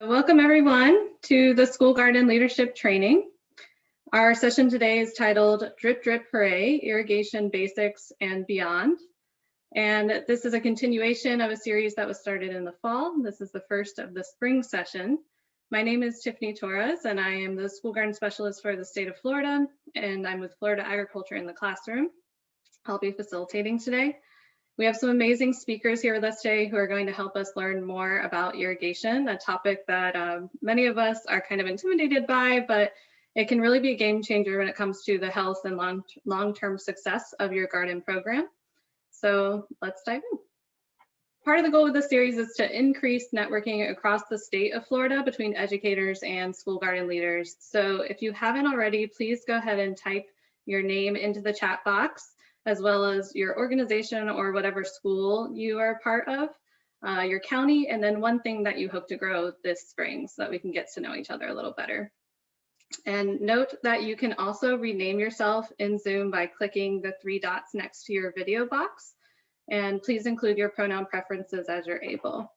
Welcome everyone to the School Garden Leadership Training. Our session today is titled Drip Drip Hooray, Irrigation Basics and Beyond. And this is a continuation of a series that was started in the fall. This is the first of the spring session. My name is Tiffany Torres and I am the School Garden Specialist for the state of Florida, and I'm with Florida Agriculture in the Classroom. I'll be facilitating today. We have some amazing speakers here with us today who are going to help us learn more about irrigation, a topic that many of us are kind of intimidated by, but it can really be a game changer when it comes to the health and long-term success of your garden program. So let's dive in. Part of the goal of this series is to increase networking across the state of Florida between educators and school garden leaders. So if you haven't already, please go ahead and type your name into the chat box, as well as your organization or whatever school you are a part of, your county, and then one thing that you hope to grow this spring so that we can get to know each other a little better. And note that you can also rename yourself in Zoom by clicking the 3 dots next to your video box. And please include your pronoun preferences as you're able.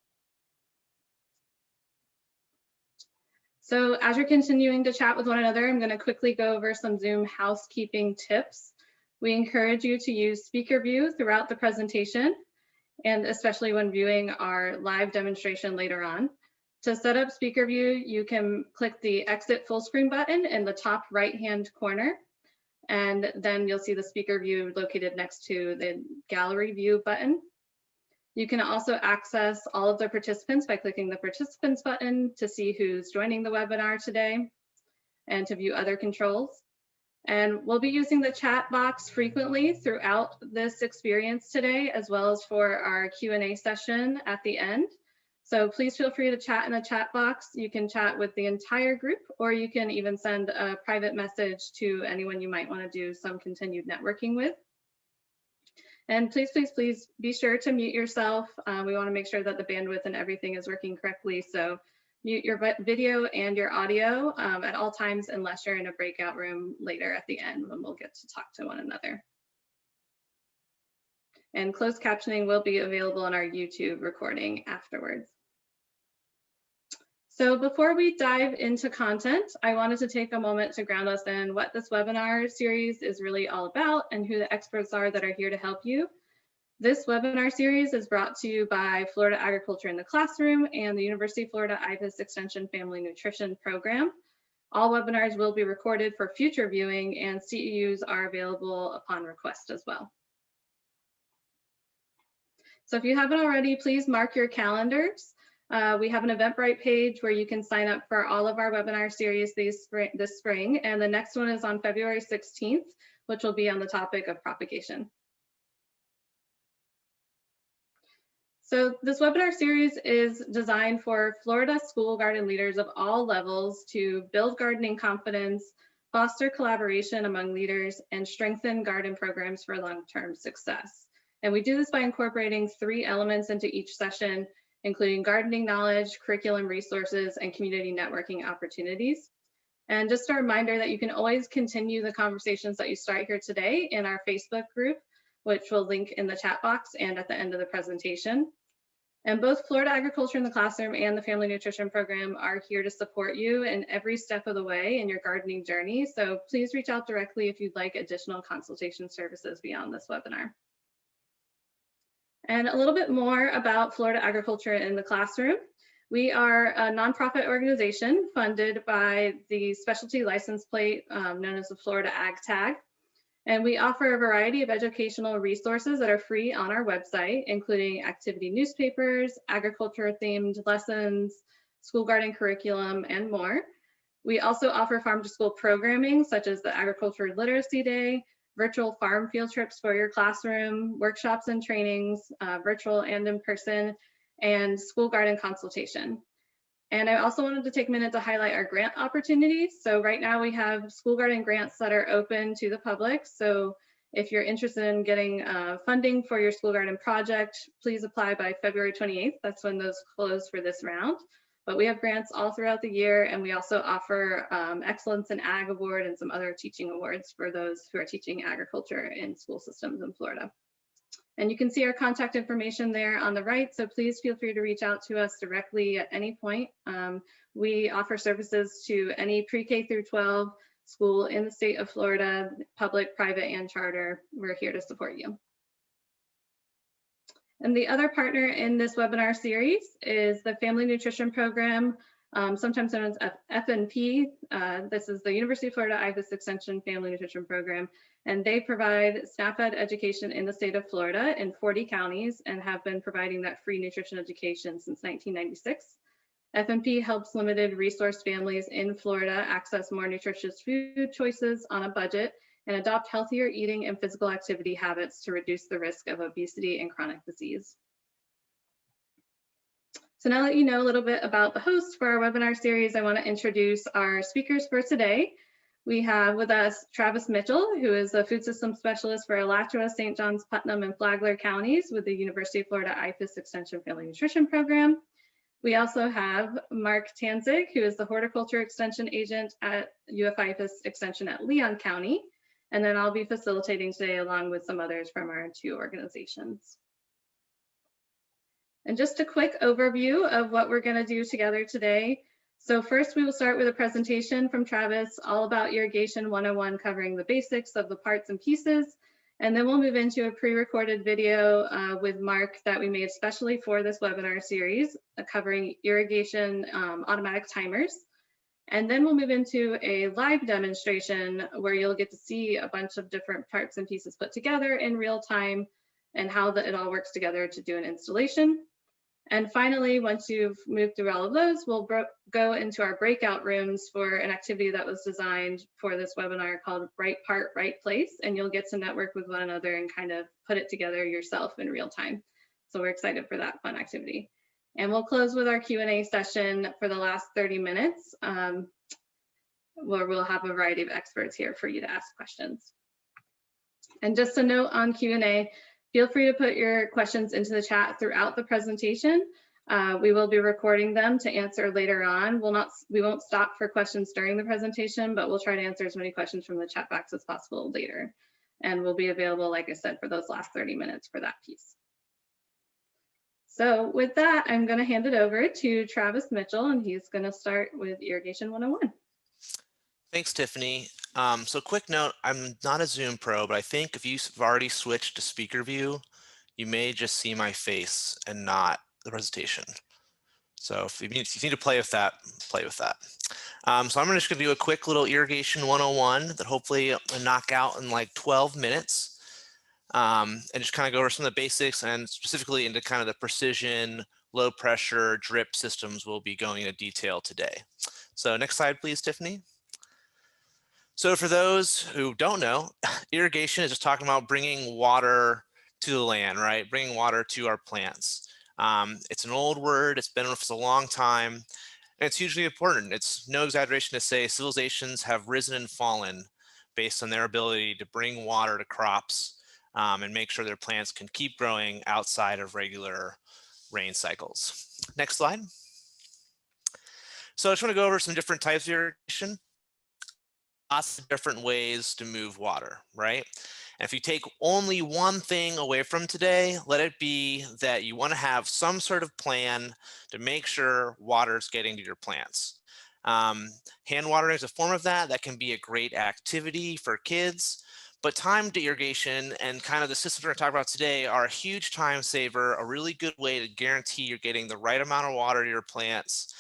So as you're continuing to chat with one another, I'm going to quickly go over some Zoom housekeeping tips. We encourage you to use speaker view throughout the presentation, and especially when viewing our live demonstration later on. To set up speaker view, you can click the exit full screen button in the top right-hand corner, and then you'll see the speaker view located next to the gallery view button. You can also access all of the participants by clicking the participants button to see who's joining the webinar today and to view other controls. And we'll be using the chat box frequently throughout this experience today, as well as for our Q&A session at the end. So please feel free to chat in the chat box. You can chat with the entire group, or you can even send a private message to anyone you might want to do some continued networking with. And please, please, please be sure to mute yourself. We want to make sure that the bandwidth and everything is working correctly. So mute your video and your audio at all times, unless you're in a breakout room later at the end when we'll get to talk to one another. And closed captioning will be available on our YouTube recording afterwards. So before we dive into content, I wanted to take a moment to ground us in what this webinar series is really all about and who the experts are that are here to help you. This webinar series is brought to you by Florida Agriculture in the Classroom and the University of Florida IPIS Extension Family Nutrition Program. All webinars will be recorded for future viewing, and CEUs are available upon request as well. So if you haven't already, please mark your calendars. We have an Eventbrite page where you can sign up for all of our webinar series this spring, and the next one is on February 16th, which will be on the topic of propagation. So this webinar series is designed for Florida school garden leaders of all levels to build gardening confidence, foster collaboration among leaders, and strengthen garden programs for long-term success. And we do this by incorporating 3 elements into each session, including gardening knowledge, curriculum resources, and community networking opportunities. And just a reminder that you can always continue the conversations that you start here today in our Facebook group, which we'll link in the chat box and at the end of the presentation. And both Florida Agriculture in the Classroom and the Family Nutrition Program are here to support you in every step of the way in your gardening journey. So please reach out directly if you'd like additional consultation services beyond this webinar. And a little bit more about Florida Agriculture in the Classroom. We are a nonprofit organization funded by the specialty license plate known as the Florida Ag Tag. And we offer a variety of educational resources that are free on our website, including activity newspapers, agriculture-themed lessons, school garden curriculum, and more. We also offer farm-to-school programming, such as the Agriculture Literacy Day, virtual farm field trips for your classroom, workshops and trainings, virtual and in person, and school garden consultation. And I also wanted to take a minute to highlight our grant opportunities. So right now we have school garden grants that are open to the public. So if you're interested in getting funding for your school garden project, please apply by February 28th. That's when those close for this round. But we have grants all throughout the year, and we also offer Excellence in Ag Award and some other teaching awards for those who are teaching agriculture in school systems in Florida. And you can see our contact information there on the right, so please feel free to reach out to us directly at any point. We offer services to any pre-K through 12 school in the state of Florida, public, private, and charter. We're here to support you. And the other partner in this webinar series is the Family Nutrition Program, sometimes known as FNP. This is the University of Florida IFAS Extension Family Nutrition Program, and they provide SNAP-Ed education in the state of Florida in 40 counties and have been providing that free nutrition education since 1996. FNP helps limited resource families in Florida access more nutritious food choices on a budget and adopt healthier eating and physical activity habits to reduce the risk of obesity and chronic disease. So now that you know a little bit about the host for our webinar series, I want to introduce our speakers for today. We have with us Travis Mitchell, who is a food system specialist for Alachua, St. Johns, Putnam, and Flagler counties with the University of Florida IFAS Extension Family Nutrition Program. We also have Mark Tanzig, who is the Horticulture Extension Agent at UF IFAS Extension at Leon County. And then I'll be facilitating today along with some others from our two organizations. And just a quick overview of what we're going to do together today. So first we will start with a presentation from Travis all about Irrigation 101, covering the basics of the parts and pieces. And then we'll move into a pre-recorded video with Mark that we made especially for this webinar series, covering irrigation automatic timers. And then we'll move into a live demonstration where you'll get to see a bunch of different parts and pieces put together in real time and how it all works together to do an installation. And finally, once you've moved through all of those, we'll go into our breakout rooms for an activity that was designed for this webinar called Right Part, Right Place. And you'll get to network with one another and kind of put it together yourself in real time. So we're excited for that fun activity. And we'll close with our Q&A session for the last 30 minutes, where we'll have a variety of experts here for you to ask questions. And just a note on Q&A, feel free to put your questions into the chat throughout the presentation. We will be recording them to answer later on. We won't stop for questions during the presentation, but we'll try to answer as many questions from the chat box as possible later. And we'll be available, like I said, for those last 30 minutes for that piece. So with that, I'm going to hand it over to Travis Mitchell, and he's going to start with Irrigation 101. Thanks, Tiffany. So quick note, I'm not a Zoom pro, but I think if you've already switched to speaker view, you may just see my face and not the presentation. So if you need to play with that, play with that. So I'm just going to do a quick little Irrigation 101 that hopefully I'll knock out in like 12 minutes. And just kind of go over some of the basics and specifically into kind of the precision, low pressure drip systems we'll be going into detail today. So next slide, please, Tiffany. So for those who don't know, irrigation is just talking about bringing water to the land, right? Bringing water to our plants. It's an old word. It's been with us a long time. And it's hugely important. It's no exaggeration to say civilizations have risen and fallen based on their ability to bring water to crops and make sure their plants can keep growing outside of regular rain cycles. Next slide. So I just want to go over some different types of irrigation. Lots of different ways to move water, right? And if you take only one thing away from today, let it be that you want to have some sort of plan to make sure water is getting to your plants. Hand watering is a form of that. That can be a great activity for kids. But timed irrigation and kind of the systems we're going to talk about today are a huge time saver, a really good way to guarantee you're getting the right amount of water to your plants.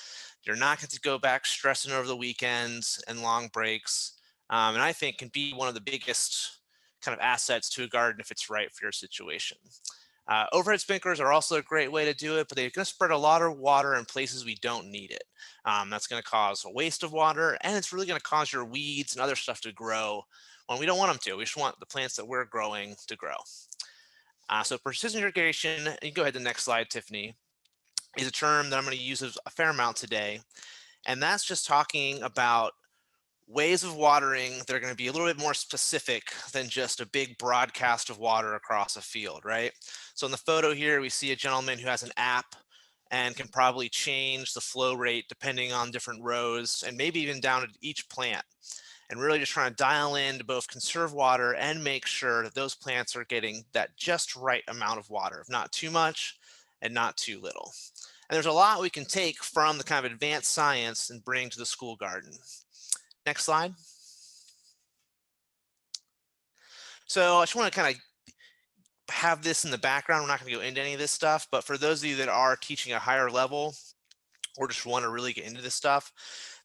You're not going to go back stressing over the weekends and long breaks. And I think can be one of the biggest kind of assets to a garden if it's right for your situation. Overhead sprinklers are also a great way to do it, but they're going to spread a lot of water in places we don't need it. That's going to cause a waste of water, and it's really going to cause your weeds and other stuff to grow when we don't want them to. We just want the plants that we're growing to grow. So precision irrigation, you can go ahead to the next slide, Tiffany, is a term that I'm going to use a fair amount today. And that's just talking about ways of watering that are going to be a little bit more specific than just a big broadcast of water across a field, right? So in the photo here, we see a gentleman who has an app and can probably change the flow rate depending on different rows and maybe even down to each plant. and really just trying to dial in to both conserve water and make sure that those plants are getting that just right amount of water, not too much and not too little. And there's a lot we can take from the kind of advanced science and bring to the school garden. Next slide. So I just want to kind of have this in the background. We're not going to go into any of this stuff, but for those of you that are teaching a higher level or just want to really get into this stuff,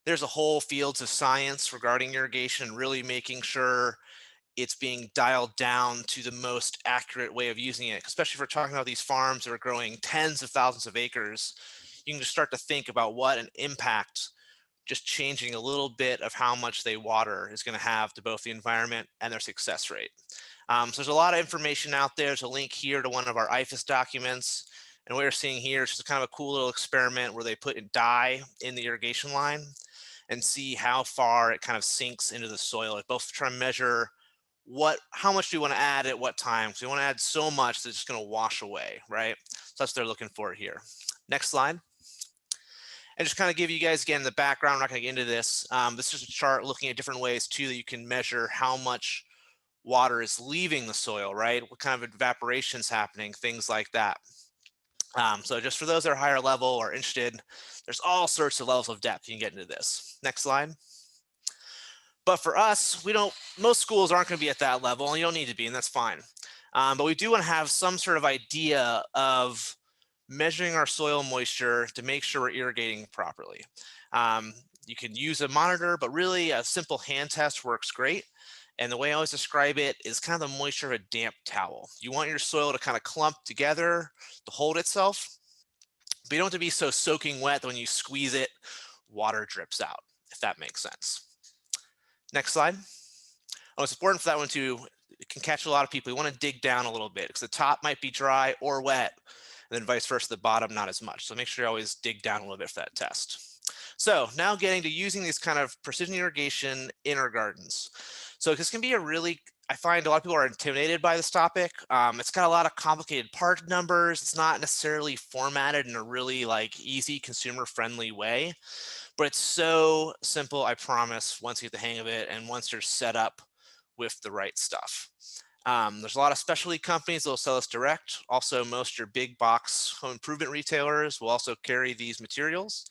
there's a whole fields of science regarding irrigation, really making sure it's being dialed down to the most accurate way of using it, especially if we're talking about these farms that are growing tens of thousands of acres. You can just start to think about what an impact just changing a little bit of how much they water is going to have to both the environment and their success rate. So there's a lot of information out there. There's a link here to one of our IFAS documents. And what you're seeing here is just kind of a cool little experiment where they put a dye in the irrigation line and see how far it kind of sinks into the soil. It both try to measure how much do you want to add at what time. So you want to add so much that it's just going to wash away, right? So that's what they're looking for here. Next slide. And just kind of give you guys, again, the background. I'm not going to get into this. This is a chart looking at different ways, too, that you can measure how much water is leaving the soil, right? What kind of evaporation is happening, things like that. So just for those that are higher level or interested, there's all sorts of levels of depth you can get into this. Next slide. But for us, most schools aren't going to be at that level, and you don't need to be, and that's fine. But we do want to have some sort of idea of measuring our soil moisture to make sure we're irrigating properly. You can use a monitor, but really a simple hand test works great. And the way I always describe it is kind of the moisture of a damp towel. You want your soil to kind of clump together to hold itself, but you don't have to be so soaking wet that when you squeeze it, water drips out, if that makes sense. Next slide. Oh, it's important for that one too. It can catch a lot of people. You want to dig down a little bit because the top might be dry or wet, and then vice versa, the bottom not as much. So make sure you always dig down a little bit for that test. So now getting to using these kind of precision irrigation in our gardens. So this can be I find a lot of people are intimidated by this topic. It's got a lot of complicated part numbers. It's not necessarily formatted in a really easy consumer friendly way, but it's so simple, I promise, once you get the hang of it and once you're set up with the right stuff. There's a lot of specialty companies that will sell us direct. Also, most of your big box home improvement retailers will also carry these materials.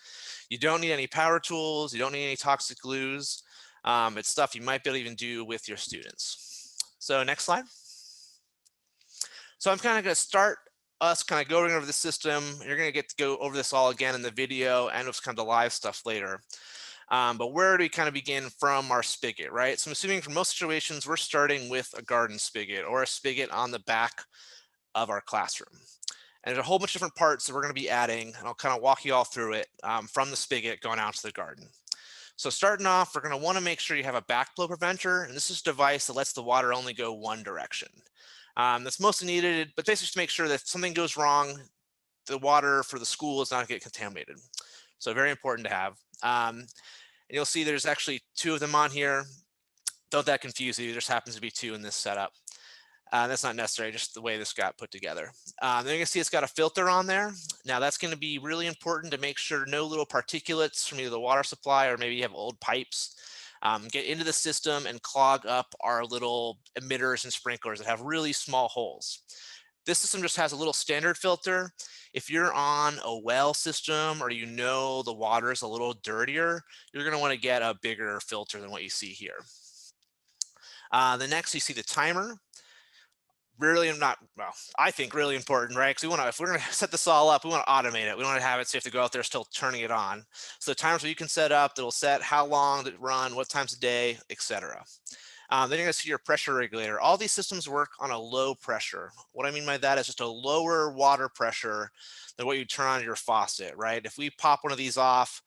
You don't need any power tools. You don't need any toxic glues. It's stuff you might be able to even do with your students. So next slide. So I'm kind of going to start us kind of going over the system. You're going to get to go over this all again in the video and with kind of the live stuff later. But where do we kind of begin from our spigot, right? So I'm assuming for most situations, we're starting with a garden spigot or a spigot on the back of our classroom. And there's a whole bunch of different parts that we're going to be adding, and I'll kind of walk you all through it from the spigot going out to the garden. So starting off, we're going to want to make sure you have a backflow preventer, and this is a device that lets the water only go one direction. That's mostly needed, but basically just to make sure that if something goes wrong, the water for the school is not going to get contaminated. So very important to have. And you'll see there's actually two of them on here. Don't that confuse you, there just happens to be two in this setup. That's not necessary, just the way this got put together. Then you can see it's got a filter on there. Now that's going to be really important to make sure no little particulates from either the water supply or maybe you have old pipes get into the system and clog up our little emitters and sprinklers that have really small holes. This system just has a little standard filter. If you're on a well system or the water is a little dirtier, you're going to want to get a bigger filter than what you see here. The next, you see the timer. I think really important, right? Because if we're going to set this all up, we want to automate it. We don't want to have it so you have to go out there still turning it on. So the timers you can set up that'll set how long to run, what times a day, etc. Then you're going to see your pressure regulator. All these systems work on a low pressure. What I mean by that is just a lower water pressure than what you turn on your faucet, right? If we pop one of these off,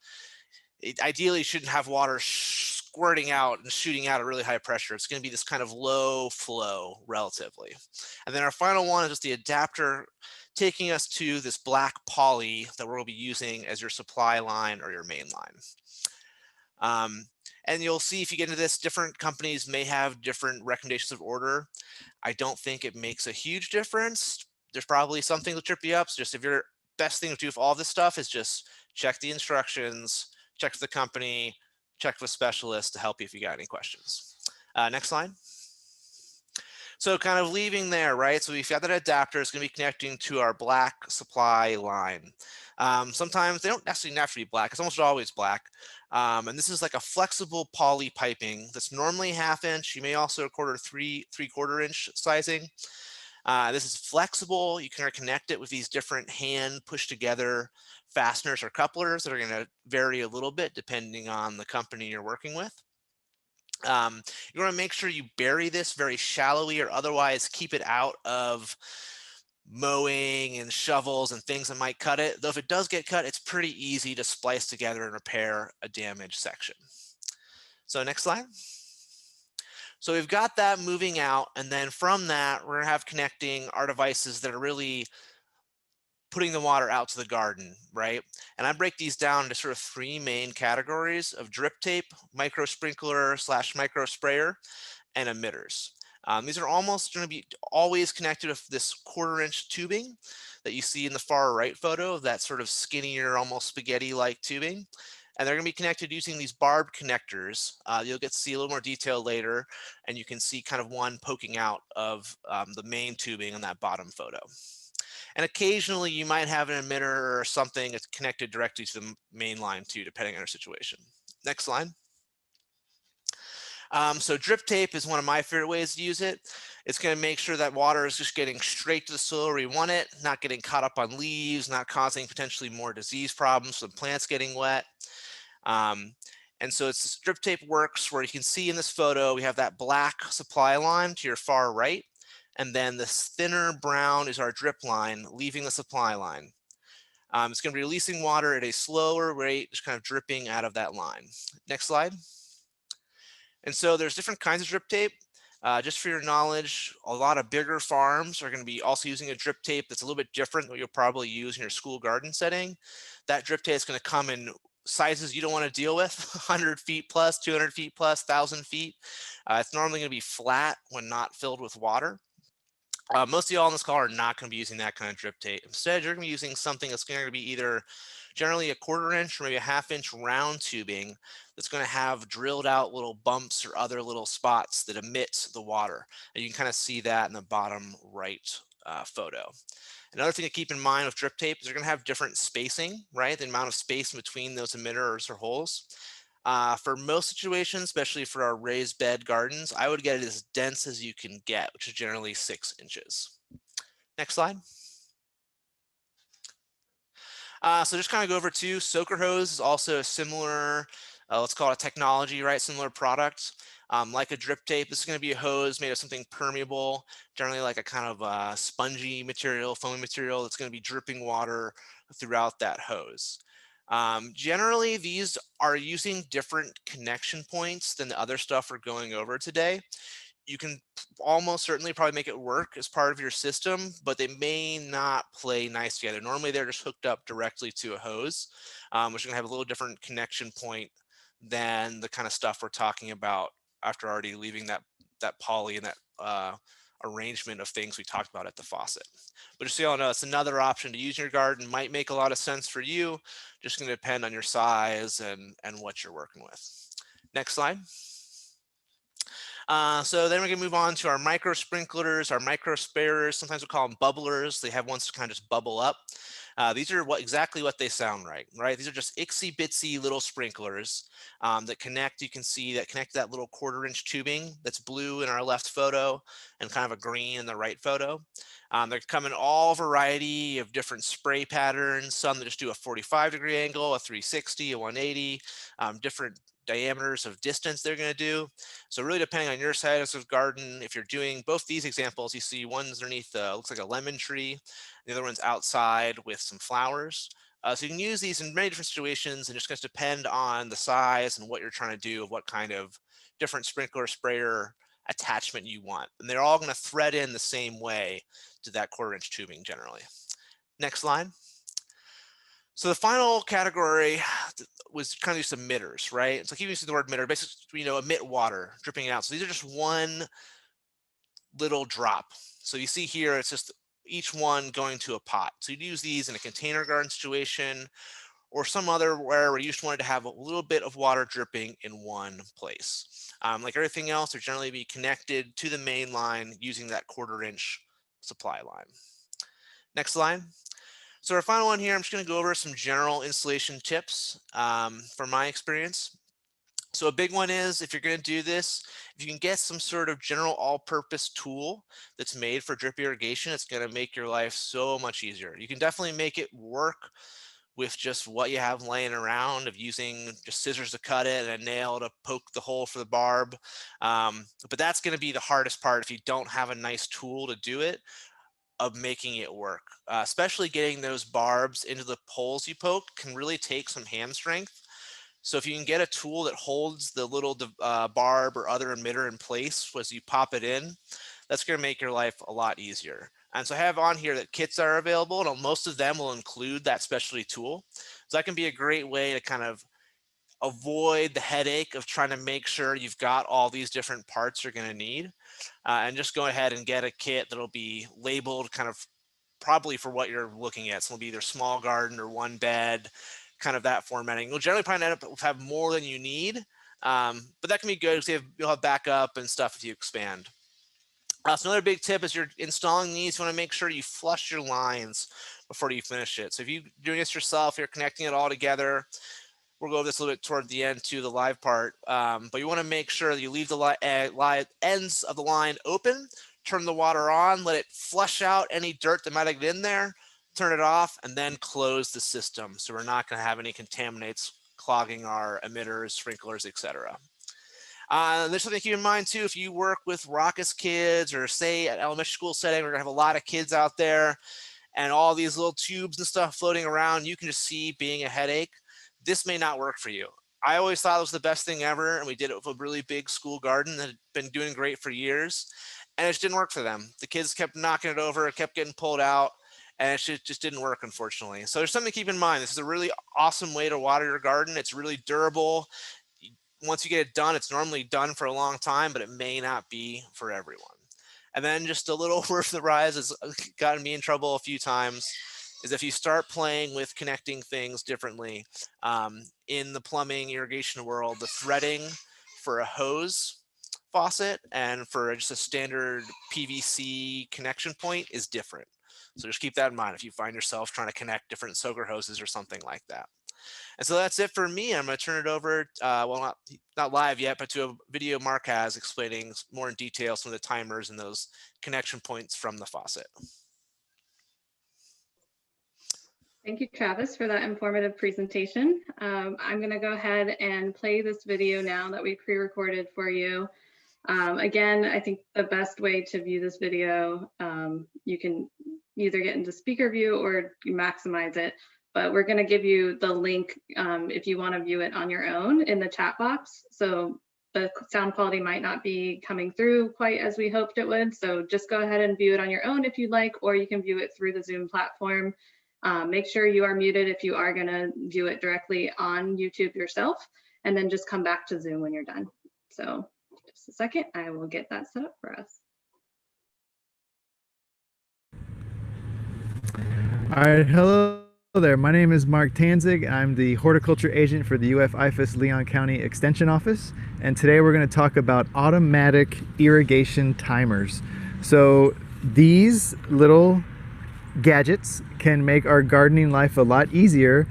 it ideally shouldn't have water squirting out and shooting out at really high pressure. It's going to be this kind of low flow relatively. And then our final one is just the adapter taking us to this black poly that we'll be using as your supply line or your main line. And you'll see if you get into this, different companies may have different recommendations of order. I don't think it makes a huge difference. There's probably something that'll trip you up. So just if your best thing to do with all this stuff is just check the instructions, check the company, check with specialists to help you if you got any questions. Next slide. So kind of leaving there, right? So we've got that adapter. It's going to be connecting to our black supply line. Sometimes they don't necessarily have to be black. It's almost always black. And this is like a flexible poly piping that's normally 1/2 inch. You may also record 3/4 inch sizing. This is flexible. You can connect it with these different hand push together fasteners or couplers that are going to vary a little bit depending on the company you're working with. You want to make sure you bury this very shallowly, or otherwise keep it out of mowing and shovels and things that might cut it. Though if it does get cut, it's pretty easy to splice together and repair a damaged section. So next slide. So we've got that moving out, and then from that, we're gonna have connecting our devices that are really putting the water out to the garden, right? And I break these down into sort of 3 main categories of drip tape, micro sprinkler / micro sprayer, and emitters. These are almost going to be always connected with this 1/4 inch tubing that you see in the far right photo of that sort of skinnier, almost spaghetti-like tubing. And they're going to be connected using these barbed connectors. You'll get to see a little more detail later, and you can see kind of one poking out of the main tubing in that bottom photo. And occasionally you might have an emitter or something that's connected directly to the main line too, depending on your situation. Next slide. So drip tape is one of my favorite ways to use it. It's going to make sure that water is just getting straight to the soil where you want it, not getting caught up on leaves, not causing potentially more disease problems from plants getting wet. And so it's drip tape works where you can see in this photo, we have that black supply line to your far right. And then this thinner brown is our drip line leaving the supply line. It's going to be releasing water at a slower rate, just kind of dripping out of that line. Next slide. And so there's different kinds of drip tape. Just for your knowledge, a lot of bigger farms are going to be also using a drip tape that's a little bit different than what you'll probably use in your school garden setting. That drip tape is going to come in sizes you don't want to deal with, 100 feet plus, 200 feet plus, 1,000 feet. It's normally going to be flat when not filled with water. Most of y'all on this call are not going to be using that kind of drip tape. Instead, you're going to be using something that's going to be either generally a 1/4 inch or maybe a 1/2 inch round tubing that's going to have drilled out little bumps or other little spots that emit the water. And you can kind of see that in the bottom right photo. Another thing to keep in mind with drip tape is they're going to have different spacing, right? The amount of space in between those emitters or holes. For most situations, especially for our raised bed gardens, I would get it as dense as you can get, which is generally 6 inches. Next slide. So just kind of go over to soaker hose is also a similar, let's call it a technology, right? Similar product. Like a drip tape, this is going to be a hose made of something permeable, generally like a kind of spongy material, foamy material that's going to be dripping water throughout that hose. Generally, these are using different connection points than the other stuff we're going over today. You can almost certainly probably make it work as part of your system, but they may not play nice together. Normally, they're just hooked up directly to a hose, which is going to have a little different connection point than the kind of stuff we're talking about after already leaving that poly and that arrangement of things we talked about at the faucet. But just so y'all know, it's another option to use in your garden. Might make a lot of sense for you. Just going to depend on your size and what you're working with. Next slide. So then we're going to move on to our micro sprinklers, our micro sprayers. Sometimes we call them bubblers. They have ones to kind of just bubble up. These are exactly what they sound like, right? These are just itsy bitsy little sprinklers that connect. You can see that connect to that little 1/4 inch tubing that's blue in our left photo and kind of a green in the right photo. They come in all variety of different spray patterns. Some that just do a 45-degree angle, a 360, a 180, different diameters of distance they're going to do. So really depending on your size of garden, if you're doing both these examples, you see one's underneath looks like a lemon tree, the other one's outside with some flowers. So you can use these in many different situations, and just going to depend on the size and what you're trying to do, of what kind of different sprinkler sprayer attachment you want. And they're all going to thread in the same way to that 1/4 inch tubing generally. Next slide. So the final category was kind of just emitters, right? So keep using the word emitter, basically, emit water dripping out. So these are just one little drop. So you see here, it's just each one going to a pot. So you'd use these in a container garden situation, or some other where you just wanted to have a little bit of water dripping in one place. Like everything else, they're generally be connected to the main line using that 1/4 inch supply line. Next slide. So our final one here, I'm just going to go over some general installation tips from my experience. So a big one is, if you're going to do this, if you can get some sort of general all-purpose tool that's made for drip irrigation, it's going to make your life so much easier. You can definitely make it work with just what you have laying around, of using just scissors to cut it and a nail to poke the hole for the barb. But that's going to be the hardest part if you don't have a nice tool to do it, of making it work. Especially getting those barbs into the holes you poke can really take some hand strength. So if you can get a tool that holds the little barb or other emitter in place as you pop it in, that's going to make your life a lot easier. And so I have on here that kits are available, and most of them will include that specialty tool. So that can be a great way to kind of avoid the headache of trying to make sure you've got all these different parts you're going to need, and just go ahead and get a kit that'll be labeled kind of probably for what you're looking at. So it'll be either small garden or 1 bed, kind of that formatting. You'll generally probably end up have more than you need, but that can be good because you'll have backup and stuff if you expand. So another big tip is you're installing these, you want to make sure you flush your lines before you finish it. So if you're doing this yourself, you're connecting it all together. We'll go over this a little bit toward the end to the live part, but you want to make sure that you leave the ends of the line open, turn the water on, let it flush out any dirt that might have been in there, turn it off, and then close the system. So we're not going to have any contaminants clogging our emitters, sprinklers, etc. There's something to keep in mind too, if you work with raucous kids, or say at elementary school setting, we're gonna have a lot of kids out there and all these little tubes and stuff floating around, you can just see being a headache. This may not work for you. I always thought it was the best thing ever, and we did it with a really big school garden that had been doing great for years, and it just didn't work for them. The kids kept knocking it over, it kept getting pulled out, and it just didn't work, unfortunately. So there's something to keep in mind. This is a really awesome way to water your garden. It's really durable. Once you get it done, it's normally done for a long time, but it may not be for everyone. And then just a little word for the rise has gotten me in trouble a few times, is if you start playing with connecting things differently, in the plumbing irrigation world, the threading for a hose faucet and for just a standard PVC connection point is different. So just keep that in mind if you find yourself trying to connect different soaker hoses or something like that. And so that's it for me. I'm going to turn it over, well, not live yet, but to a video Mark has explaining more in detail some of the timers and those connection points from the faucet. Thank you, Travis, for that informative presentation. I'm going to go ahead and play this video now that we pre-recorded for you. Again, I think the best way to view this video, you can either get into speaker view or you maximize it. But we're going to give you the link if you want to view it on your own in the chat box. So the sound quality might not be coming through quite as we hoped it would. So just go ahead and view it on your own if you'd like, or you can view it through the Zoom platform. Make sure you are muted if you are going to view it directly on YouTube yourself, and then just come back to Zoom when you're done. So just a second, I will get that set up for us. All right, hello there. My name is Mark Tanzig. I'm the horticulture agent for the UF-IFAS Leon County Extension Office, and today we're going to talk about automatic irrigation timers. So these little gadgets can make our gardening life a lot easier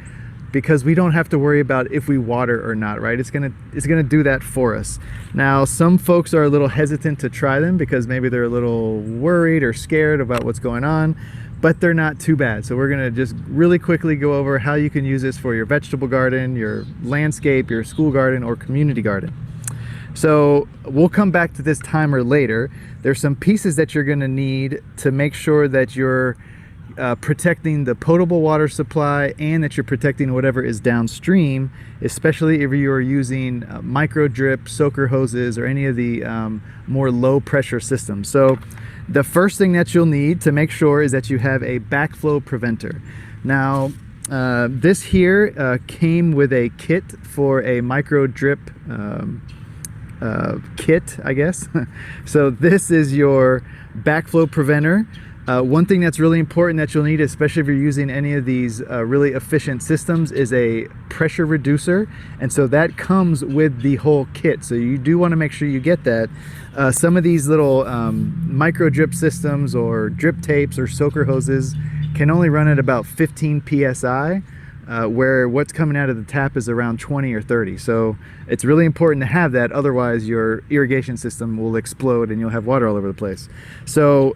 because we don't have to worry about if we water or not, right? It's gonna do that for us. Now, some folks are a little hesitant to try them because maybe they're a little worried or scared about what's going on, but they're not too bad. So we're gonna just really quickly go over how you can use this for your vegetable garden, your landscape, your school garden, or community garden. So we'll come back to this timer later. There's some pieces that you're gonna need to make sure that you're protecting the potable water supply and that you're protecting whatever is downstream, especially if you are using micro drip, soaker hoses, or any of the more low pressure systems. So the first thing that you'll need to make sure is that you have a backflow preventer. Now, this here came with a kit for a micro drip kit, I guess. So this is your backflow preventer. One thing that's really important that you'll need, especially if you're using any of these really efficient systems, is a pressure reducer. And so that comes with the whole kit. So you do want to make sure you get that. Some of these little micro drip systems or drip tapes or soaker hoses can only run at about 15 PSI, where what's coming out of the tap is around 20 or 30. So it's really important to have that. Otherwise, your irrigation system will explode and you'll have water all over the place. So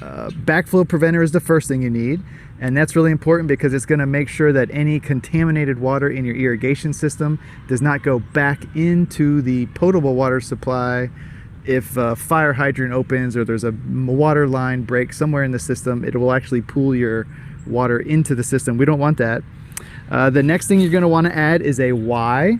Backflow Preventer is the first thing you need, and that's really important because it's going to make sure that any contaminated water in your irrigation system does not go back into the potable water supply. If a fire hydrant opens or there's a water line break somewhere in the system, it will actually pool your water into the system. We don't want that. The next thing you're going to want to add is a Y.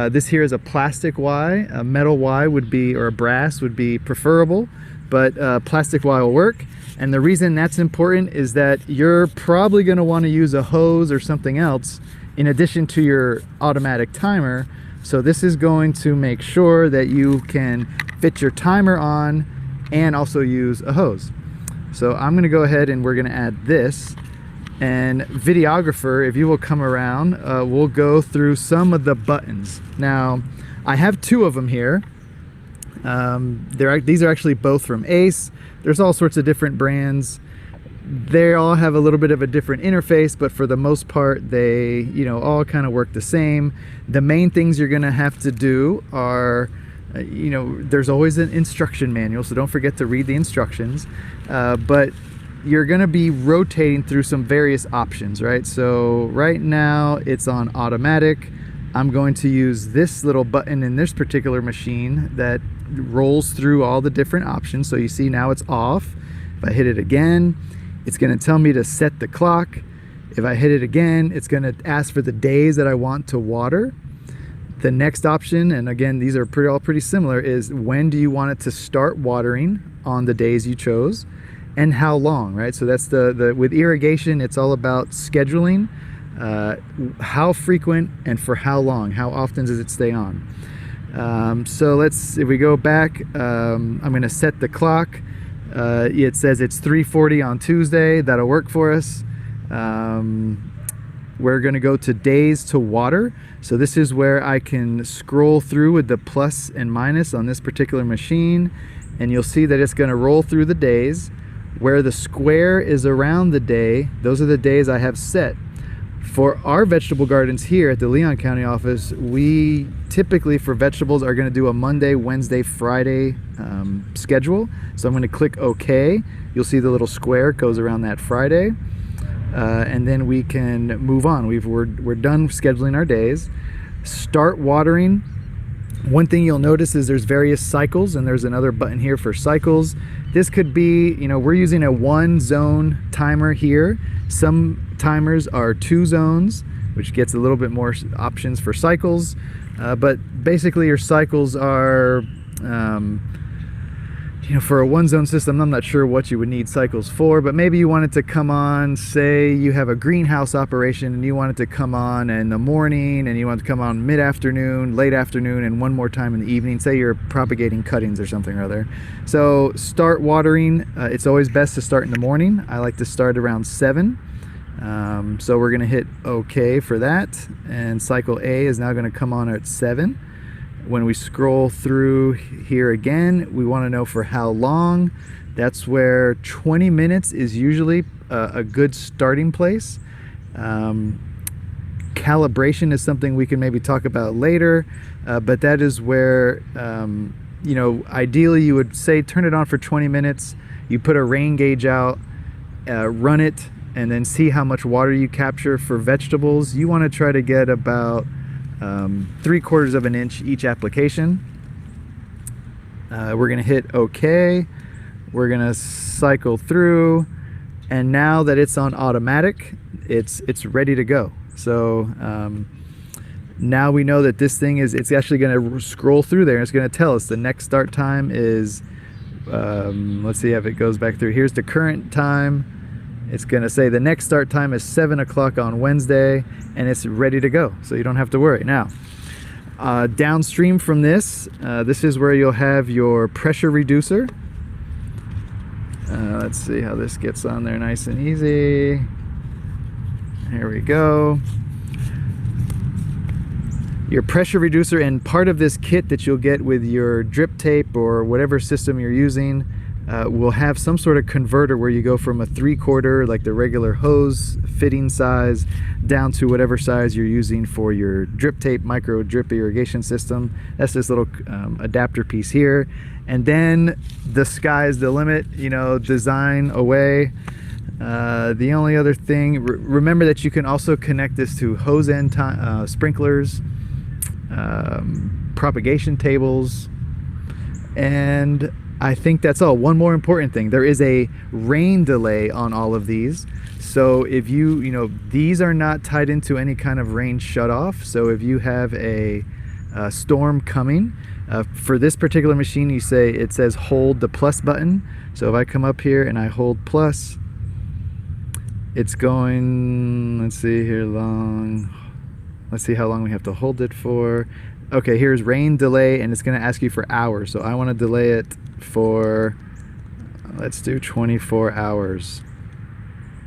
This here is a plastic Y. A metal Y would be, or a brass would be preferable, but plastic Y will work. And the reason that's important is that you're probably going to want to use a hose or something else in addition to your automatic timer. So this is going to make sure that you can fit your timer on and also use a hose. So I'm going to go ahead and we're going to add this. And videographer, if you will come around, we'll go through some of the buttons. Now, I have two of them here. These are actually both from Ace. There's all sorts of different brands. They all have a little bit of a different interface, but for the most part, they, all kind of work the same. The main things you're going to have to do are, there's always an instruction manual, so don't forget to read the instructions. But you're going to be rotating through some various options, right? So right now it's on automatic. I'm going to use this little button in this particular machine that rolls through all the different options. So you see now it's off. If I hit it again, it's going to tell me to set the clock. If I hit it again, it's going to ask for the days that I want to water. The next option, and again, these are all pretty similar, is when do you want it to start watering on the days you chose, and how long, right? So that's with irrigation, it's all about scheduling. How frequent and for how long, how often does it stay on? So if we go back, I'm going to set the clock. It says it's 3:40 on Tuesday. That'll work for us. We're going to go to days to water. So this is where I can scroll through with the plus and minus on this particular machine, and you'll see that it's going to roll through the days. Where the square is around the day, those are the days I have set. For our vegetable gardens here at the Leon County office, we typically for vegetables are going to do a Monday, Wednesday, Friday schedule. So I'm going to click OK. You'll see the little square goes around that Friday. And then we can move on. We're done scheduling our days. Start watering. One thing you'll notice is there's various cycles, and there's another button here for cycles. This could be, we're using a 1-zone timer here. Some timers are 2 zones, which gets a little bit more options for cycles. But basically your cycles are, for a 1-zone system, I'm not sure what you would need cycles for, but maybe you want it to come on, say you have a greenhouse operation and you want it to come on in the morning, and you want it to come on mid-afternoon, late afternoon, and one more time in the evening. Say you're propagating cuttings or something or other. So start watering, it's always best to start in the morning. I like to start around 7. So we're going to hit OK for that, and cycle A is now going to come on at 7. When we scroll through here again, we want to know for how long. That's where 20 minutes is usually a good starting place. Calibration is something we can maybe talk about later, but that is where, ideally you would say turn it on for 20 minutes. You put a rain gauge out, run it, and then see how much water you capture. For vegetables, you want to try to get about 3/4 of an inch each application. We're going to hit OK. We're going to cycle through, and now that it's on automatic, it's ready to go. So now we know that this thing it's actually going to scroll through there, and it's going to tell us the next start time is, let's see if it goes back through. Here's the current time. It's going to say the next start time is 7 o'clock on Wednesday, and it's ready to go, so you don't have to worry. Now, downstream from this, this is where you'll have your pressure reducer. Let's see how this gets on there nice and easy. Here we go. Your pressure reducer, and part of this kit that you'll get with your drip tape or whatever system you're using will have some sort of converter where you go from a 3/4, like the regular hose fitting size, down to whatever size you're using for your drip tape micro drip irrigation system. That's this little adapter piece here. And then the sky's the limit, you know, design away. The only other thing, remember that you can also connect this to hose end sprinklers, propagation tables, and I think that's all. One more important thing, there is a rain delay on all of these. So if you know, these are not tied into any kind of rain shutoff. So if you have a storm coming, for this particular machine, it says hold the plus button. So if I come up here and I hold plus, it's going, let's see here, let's see how long we have to hold it for. Okay, here's rain delay, and it's going to ask you for hours. So I want to delay it for, let's do 24 hours.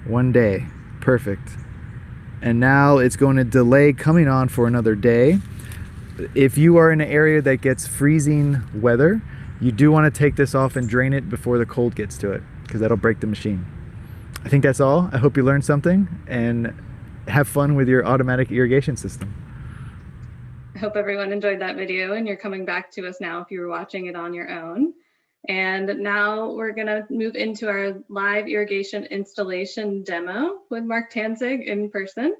1 day. Perfect. And now it's going to delay coming on for another day. If you are in an area that gets freezing weather, you do want to take this off and drain it before the cold gets to it, because that'll break the machine. I think that's all. I hope you learned something, and have fun with your automatic irrigation system. I hope everyone enjoyed that video, and you're coming back to us now if you were watching it on your own. And now we're going to move into our live irrigation installation demo with Mark Tanzig in person.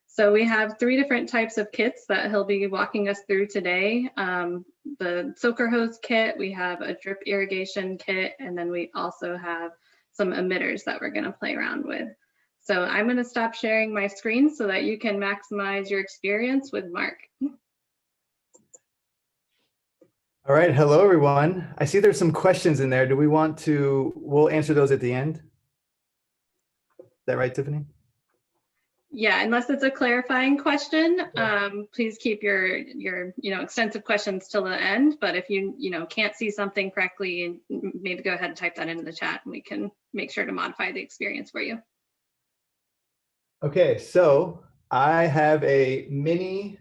So we have 3 different types of kits that he'll be walking us through today. The soaker hose kit, we have a drip irrigation kit, and then we also have some emitters that we're going to play around with. So I'm going to stop sharing my screen so that you can maximize your experience with Mark. All right, hello everyone. I see there's some questions in there. Do we want to, we'll answer those at the end. Is that right, Tiffany? Yeah, unless it's a clarifying question, please keep your extensive questions till the end. But if you can't see something correctly, maybe go ahead and type that into the chat, and we can make sure to modify the experience for you. Okay, so I have a mini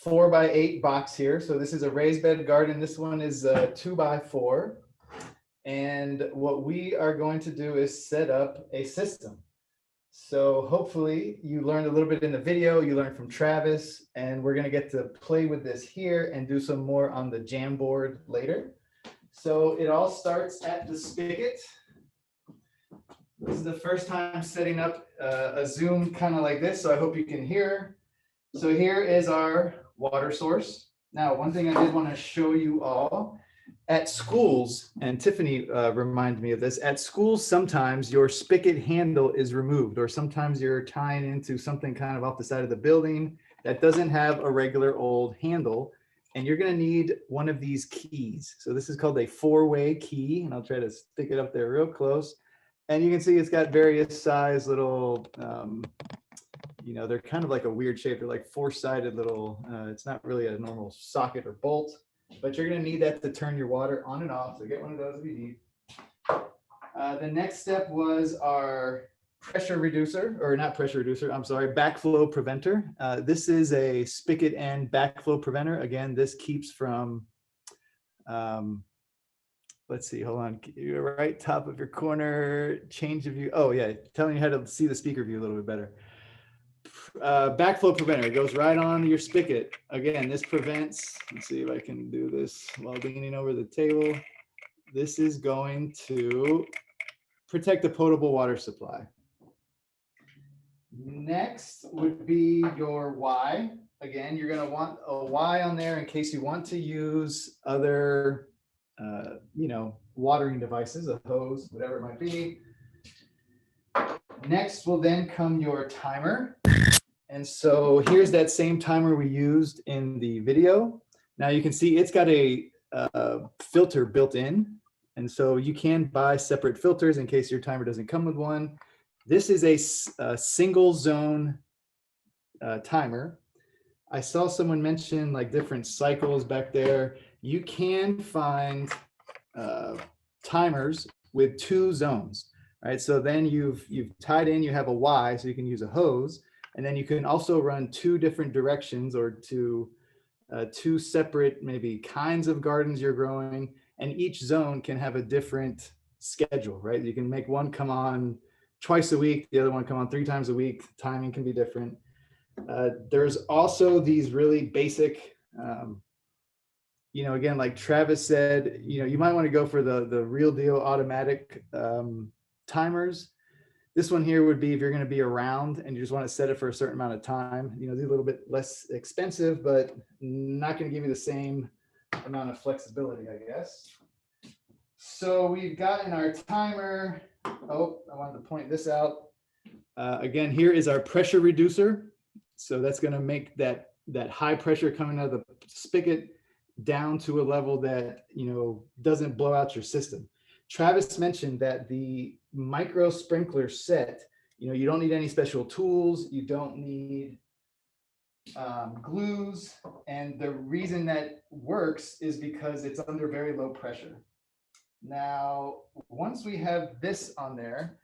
4x8 box here. So this is a raised bed garden. This one is a 2x4. And what we are going to do is set up a system. So hopefully you learned a little bit in the video, you learned from Travis, and we're going to get to play with this here and do some more on the Jamboard later. So it all starts at the spigot. This is the first time setting up a Zoom kind of like this, so I hope you can hear. So here is our water source. Now, one thing I did want to show you all, at schools, and Tiffany reminded me of this, at schools sometimes your spigot handle is removed, or sometimes you're tying into something kind of off the side of the building that doesn't have a regular old handle, and you're going to need one of these keys. So this is called a 4-way key, and I'll try to stick it up there real close. And you can see it's got various size little, they're kind of like a weird shape. They're like 4-sided little, it's not really a normal socket or bolt, but you're going to need that to turn your water on and off. So get one of those if you need. The next step was our pressure reducer, or not pressure reducer, I'm sorry, backflow preventer. This is a spigot and backflow preventer. Again, this keeps from, let's see, hold on, you're right top of your corner, change of view. Oh yeah, telling you how to see the speaker view a little bit better. Backflow preventer, it goes right on your spigot. Again, this prevents, let's see if I can do this while leaning over the table. This is going to protect the potable water supply. Next would be your Y. Again, you're going to want a Y on there in case you want to use other watering devices, a hose, whatever it might be. Next will then come your timer. And so here's that same timer we used in the video. Now you can see it's got a filter built in. And so you can buy separate filters in case your timer doesn't come with one. This is a single zone timer. I saw someone mention like different cycles back there. You can find timers with 2 zones, right? So then you've tied in, you have a Y, so you can use a hose, and then you can also run 2 different directions, or 2 separate maybe kinds of gardens you're growing, and each zone can have a different schedule, right? You can make one come on twice a week, the other one come on 3 times a week. Timing can be different. There's also these really basic, again, like Travis said, you might want to go for the real deal automatic timers. This one here would be if you're going to be around and you just want to set it for a certain amount of time. They're a little bit less expensive, but not going to give you the same amount of flexibility, I guess. So we've got in our timer, oh, I wanted to point this out. Again, here is our pressure reducer. So that's going to make that high pressure coming out of the spigot down to a level that, doesn't blow out your system. Travis mentioned that the micro sprinkler set, you don't need any special tools. You don't need glues. And the reason that works is because it's under very low pressure. Now, once we have this on there,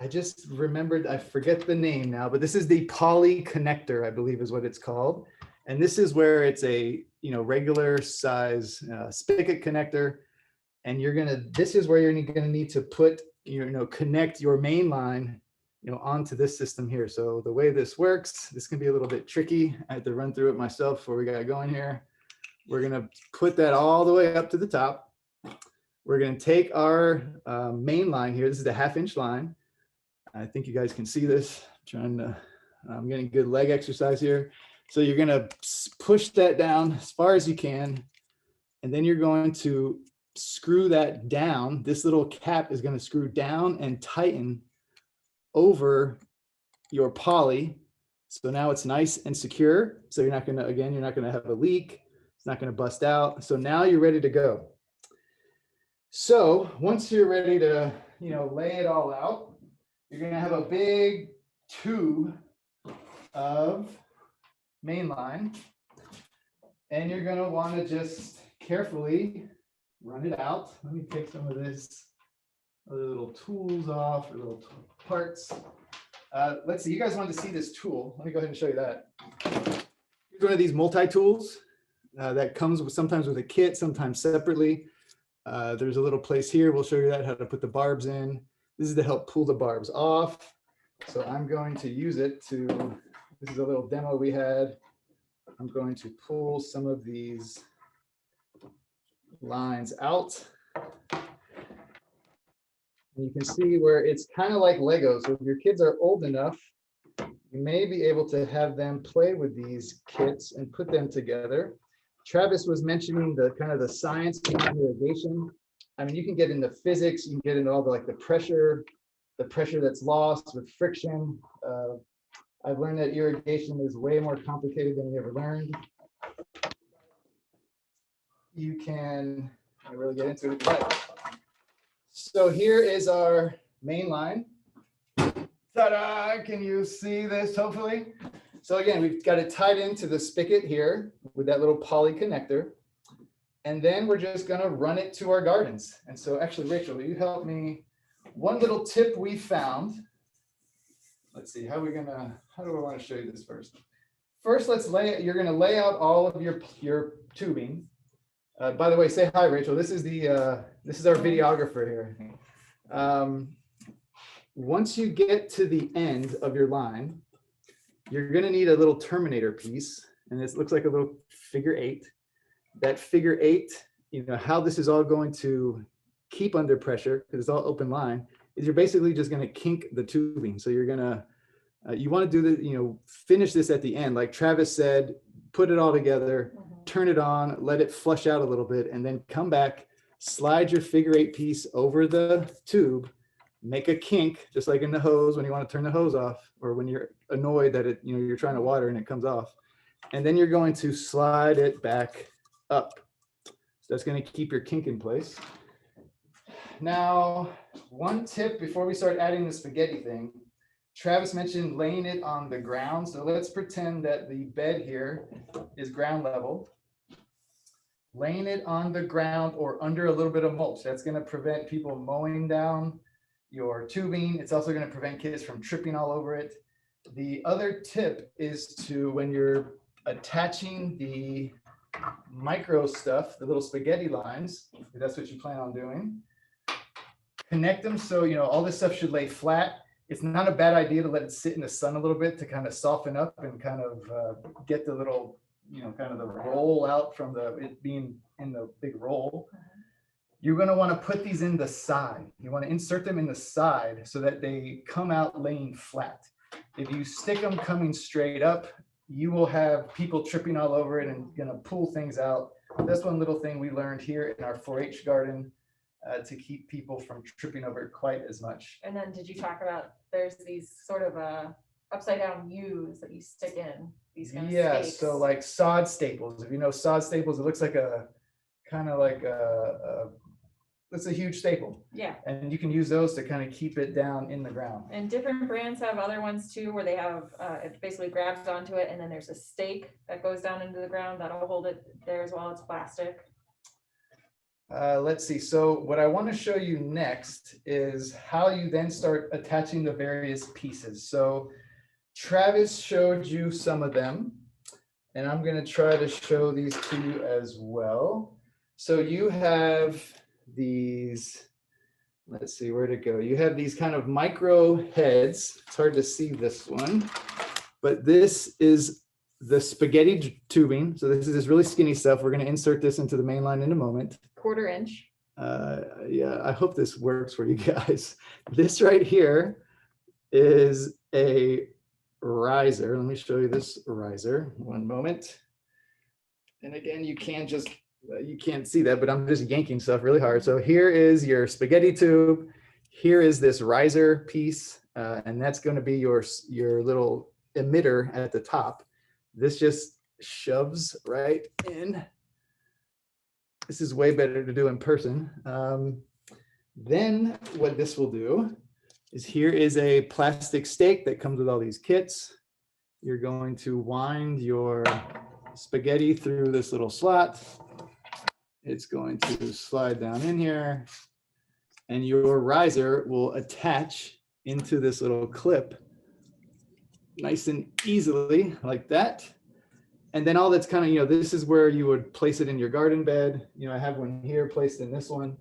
I just remembered, I forget the name now, but this is the poly connector, I believe is what it's called. And this is where it's a, regular size spigot connector. And this is where you're gonna need to put, connect your main line, onto this system here. So the way this works, this can be a little bit tricky. I had to run through it myself before we got going here. We're gonna put that all the way up to the top. We're gonna take our main line here. This is the 1/2 inch line. I think you guys can see this. I'm getting good leg exercise here. So you're gonna push that down as far as you can. And then you're going to screw that down. This little cap is going to screw down and tighten over your poly. So now it's nice and secure. So you're not going to have a leak. It's not going to bust out. So now you're ready to go. So once you're ready to, lay it all out, you're going to have a big tube of mainline, and you're going to want to just carefully run it out. Let me take some of this other little tools off, or little parts. Let's see, you guys wanted to see this tool. Let me go ahead and show you that. Here's one of these multi-tools that comes sometimes with a kit, sometimes separately. There's a little place here. We'll show you how to put the barbs in. This is to help pull the barbs off. So I'm going to use it this is a little demo we had. I'm going to pull some of these lines out. And you can see where it's kind of like Lego. So if your kids are old enough, you may be able to have them play with these kits and put them together. Travis was mentioning the kind of the science behind irrigation. I mean, you can get into physics, you can get into all the pressure that's lost with friction. I've learned that irrigation is way more complicated than we ever learned. You can really get into it. So here is our main line. Ta-da! Can you see this, hopefully? So again, we've got it tied into the spigot here with that little poly connector. And then we're just gonna run it to our gardens. And so actually, Rachel, will you help me? One little tip we found. Let's see, how do I want to show you this first? First, you're gonna lay out all of your tubing. By the way, say hi, Rachel. This is our videographer here. Once you get to the end of your line, you're going to need a little terminator piece, and this looks like a little figure 8. That figure 8, how this is all going to keep under pressure, because it's all open line, is you're basically just going to kink the tubing. So you're going to, you want to do the, finish this at the end. Like Travis said, put it all together, turn it on, let it flush out a little bit, and then come back, slide your figure 8 piece over the tube, make a kink, just like in the hose when you want to turn the hose off, or when you're annoyed that you're trying to water and it comes off. And then you're going to slide it back up. So that's going to keep your kink in place. Now, one tip before we start adding the spaghetti thing, Travis mentioned laying it on the ground. So let's pretend that the bed here is ground level. laying it on the ground or under a little bit of mulch. That's going to prevent people mowing down your tubing. It's also going to prevent kids from tripping all over it. The other tip is to, when you're attaching the micro stuff, the little spaghetti lines, if that's what you plan on doing, connect them so, you know, all this stuff should lay flat. It's not a bad idea to let it sit in the sun a little bit to kind of soften up and kind of get the little, you know, kind of the roll out from it being in the big roll. You're going to want to put these in the side. You want to insert them in the side so that they come out laying flat. If you stick them coming straight up, you will have people tripping all over it and going to pull things out. That's one little thing we learned here in our 4-H garden to keep people from tripping over it quite as much. And then did you talk about there's these sort of upside down U's that you stick in these kind of stakes? So like Sod Staples. If you know Sod Staples, it looks like a kind of like it's a huge staple. Yeah. And you can use those to kind of keep it down in the ground. And different brands have other ones too, where they have, it basically grabs onto it and then there's a stake that goes down into the ground that'll hold it there as well. It's plastic. Let's see. So what I want to show you next is how you then start attaching the various pieces. So Travis showed you some of them, and I'm going to try to show these to you as well. So you have these, let's see, where'd it go? You have these kind of micro heads. It's hard to see this one, but this is the spaghetti tubing. So this is this really skinny stuff. We're going to insert this into the main line in a moment. 1/4 inch. Yeah, I hope this works for you guys. This right here is a riser. Let me show you this riser. One moment. And again, you can't see that, but I'm just yanking stuff really hard. So here is your spaghetti tube. Here is this riser piece, and that's going to be your little emitter at the top. This just shoves right in. This is way better to do in person. Then what this will do is, here is a plastic stake that comes with all these kits. You're going to wind your spaghetti through this little slot. It's going to slide down in here, and your riser will attach into this little clip nice and easily like that. And then all that's kind of, you know, this is where you would place it in your garden bed. You know, I have one here placed in this one.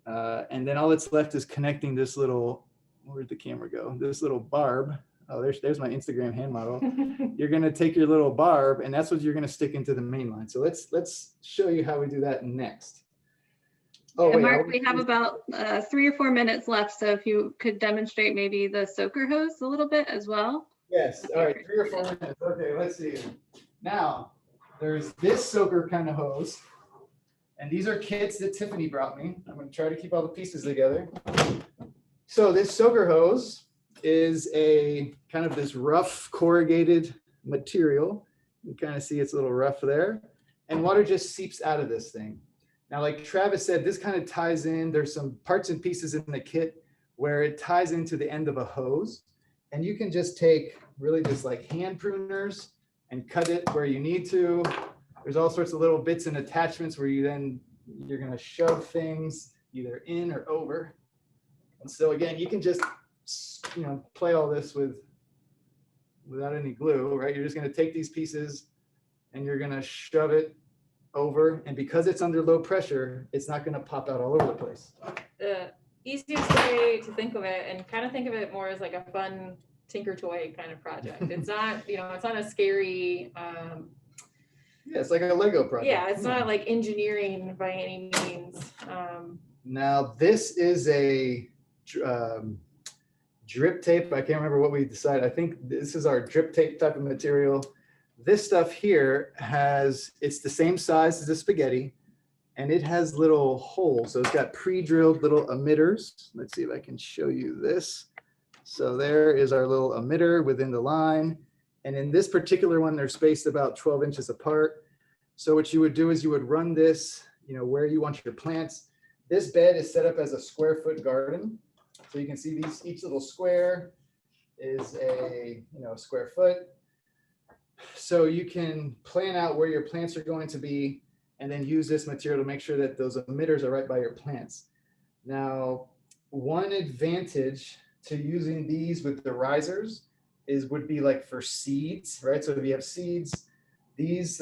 And then all that's left is connecting this little, where'd the camera go? This little barb. Oh, there's my Instagram hand model. You're going to take your little barb, and that's what you're going to stick into the main line. So let's show you how we do that next. Oh, and Mark, we have about 3 or 4 minutes left. So if you could demonstrate maybe the soaker hose a little bit as well. Yes. All right. 3 or 4 minutes. Okay. Let's see. Now, there's this soaker kind of hose, and these are kits that Tiffany brought me. I'm going to try to keep all the pieces together. So this soaker hose is a kind of this rough corrugated material. You kind of see it's a little rough there, and water just seeps out of this thing. Now, like Travis said, this kind of ties in. There's some parts and pieces in the kit where it ties into the end of a hose, and you can just take really just like hand pruners and cut it where you need to. There's all sorts of little bits and attachments where you're going to shove things either in or over. And so again, you can just, you know, play all this without any glue, right? You're just going to take these pieces and you're going to shove it over. And because it's under low pressure, it's not going to pop out all over the place. The easiest way to think of it, and kind of think of it more as like a fun tinker toy kind of project. It's not, you know, it's not a scary, yeah, it's like a Lego project. Yeah, it's not like engineering by any means. Now this is a drip tape. I can't remember what we decided. I think this is our drip tape type of material. This stuff here it's the same size as the spaghetti, and it has little holes. So it's got pre-drilled little emitters. Let's see if I can show you this. So there is our little emitter within the line. And in this particular one, they're spaced about 12 inches apart. So what you would do is you would run this, you know, where you want your plants. This bed is set up as a square foot garden. So you can see each little square is a, you know, square foot. So you can plan out where your plants are going to be. and then use this material to make sure that those emitters are right by your plants. Now, one advantage to using these with the risers would be like for seeds, right? So if you have seeds, these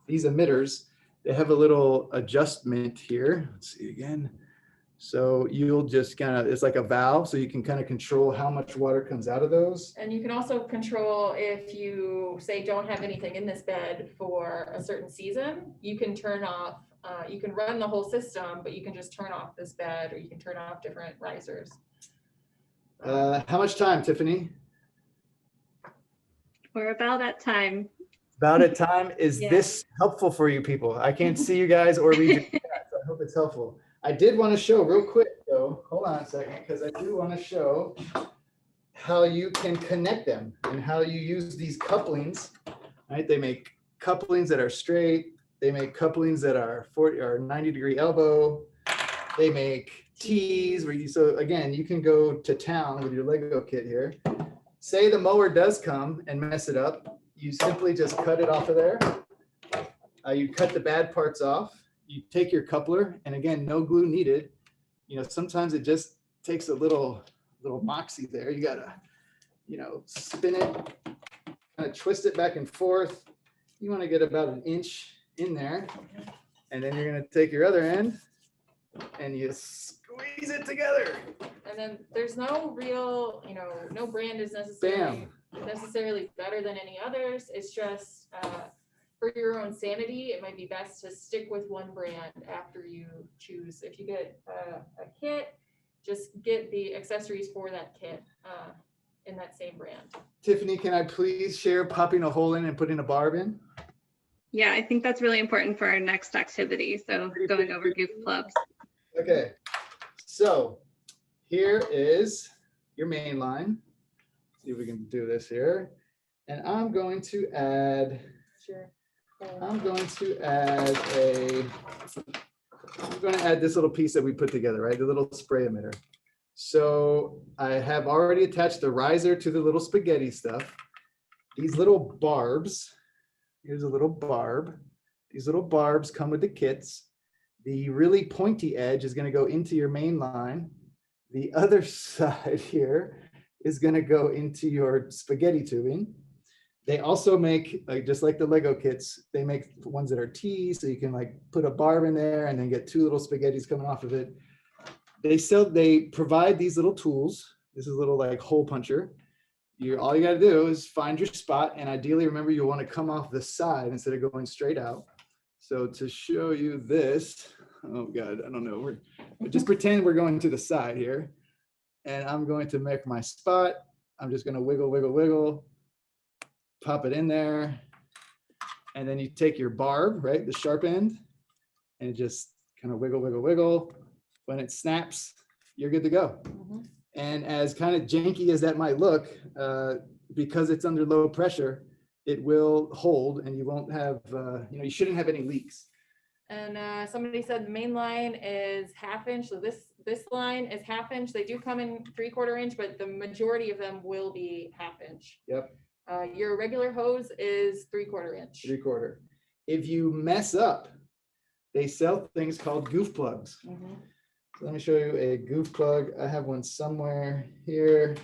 emitters, they have a little adjustment here. Let's see again. So you'll just kind of, it's like a valve, so you can kind of control how much water comes out of those. And you can also control if you say don't have anything in this bed for a certain season, you can turn off, you can run the whole system, but you can just turn off this bed, or you can turn off different risers. How much time, Tiffany? We're about at time. About at time. Is Yeah. this helpful for you people? I can't see you guys or read your chat, so I hope it's helpful. I did want to show real quick though, hold on a second, because I do want to show how you can connect them and how you use these couplings, right? They make couplings that are straight. They make couplings that are 40 or 90-degree elbow. They make T's where you, so again, you can go to town with your Lego kit here. Say the mower does come and mess it up. You simply just cut it off of there. You cut the bad parts off. You take your coupler, and again, no glue needed. You know, sometimes it just takes a little moxie there. You gotta, you know, spin it, kind of twist it back and forth. You want to get about an inch in there, and then you're gonna take your other end and you squeeze it together. And then there's no real, you know, no brand is necessarily better than any others. It's just for your own sanity, it might be best to stick with one brand after you choose. If you get a kit, just get the accessories for that kit in that same brand. Tiffany, can I please share popping a hole in and putting a barb in? Yeah, I think that's really important for our next activity. So going over Goof Plugs. Okay, so here is your main line. See if we can do this here. And I'm going to add, I'm going to add this little piece that we put together, right? The little spray emitter. So I have already attached the riser to the little spaghetti stuff. These little barbs, here's a little barb. These little barbs come with the kits. The really pointy edge is going to go into your main line. The other side here is going to go into your spaghetti tubing. They also make, like, just like the Lego kits, they make ones that are T, so you can like put a barb in there and then get two little spaghettis coming off of it. They provide these little tools. This is a little like hole puncher. All you got to do is find your spot, and ideally, remember, you want to come off the side instead of going straight out. So to show you this, oh God, I don't know. Just pretend we're going to the side here, and I'm going to make my spot. I'm just going to wiggle, wiggle, wiggle, pop it in there, and then you take your barb, right, the sharp end, and just kind of wiggle, wiggle, wiggle. When it snaps, you're good to go. Mm-hmm. And as kind of janky as that might look, because it's under low pressure, it will hold, and you won't have, you shouldn't have any leaks. And somebody said the main line is 1/2 inch. So this line is 1/2 inch. They do come in 3/4 inch, but the majority of them will be 1/2 inch. Yep. Your regular hose is 3/4 inch. 3/4. If you mess up, they sell things called goof plugs. Mm-hmm. So let me show you a goof plug. I have one somewhere here.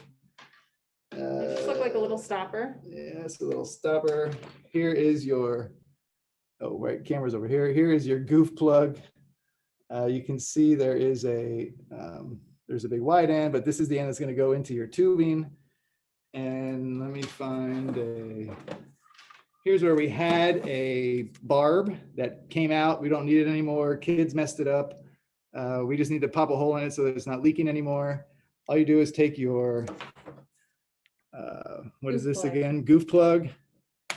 They just look like a little stopper. Yeah, it's a little stopper. Here is your, oh, right, camera's over here. Here is your goof plug. You can see there is there's a big wide end, but this is the end that's going to go into your tubing. And let me find here's where we had a barb that came out. We don't need it anymore. Kids messed it up. We just need to pop a hole in it so that it's not leaking anymore. All you do is take your, what is this again? Goof plug,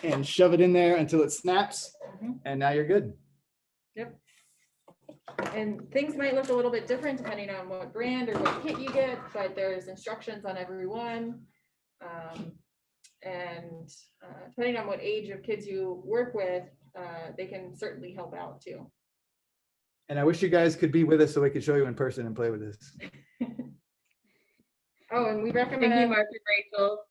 and shove it in there until it snaps, and now you're good. Yep. And things might look a little bit different depending on what brand or what kit you get, but there's instructions on every one. And depending on what age of kids you work with, they can certainly help out too. And I wish you guys could be with us so we could show you in person and play with this. Oh, and we recommend. Thank you, Mark and Rachel.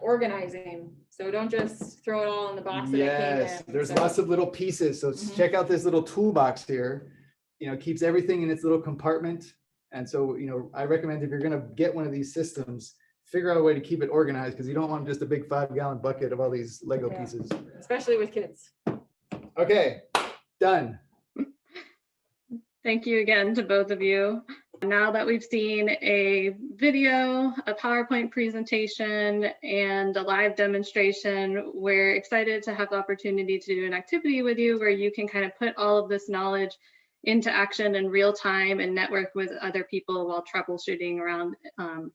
organizing. So don't just throw it all in the box that it came Yes, in. there's So- lots of little pieces. So Mhm. check out this little toolbox here. You know, keeps everything in its little compartment. And so, you know, I recommend if you're going to get one of these systems, figure out a way to keep it organized, because you don't want just a big 5-gallon bucket of all these Lego Yeah. pieces. Especially with kids. Okay, done. Thank you again to both of you. Now that we've seen a video, a PowerPoint presentation, and a live demonstration, we're excited to have the opportunity to do an activity with you where you can kind of put all of this knowledge into action in real time and network with other people while troubleshooting around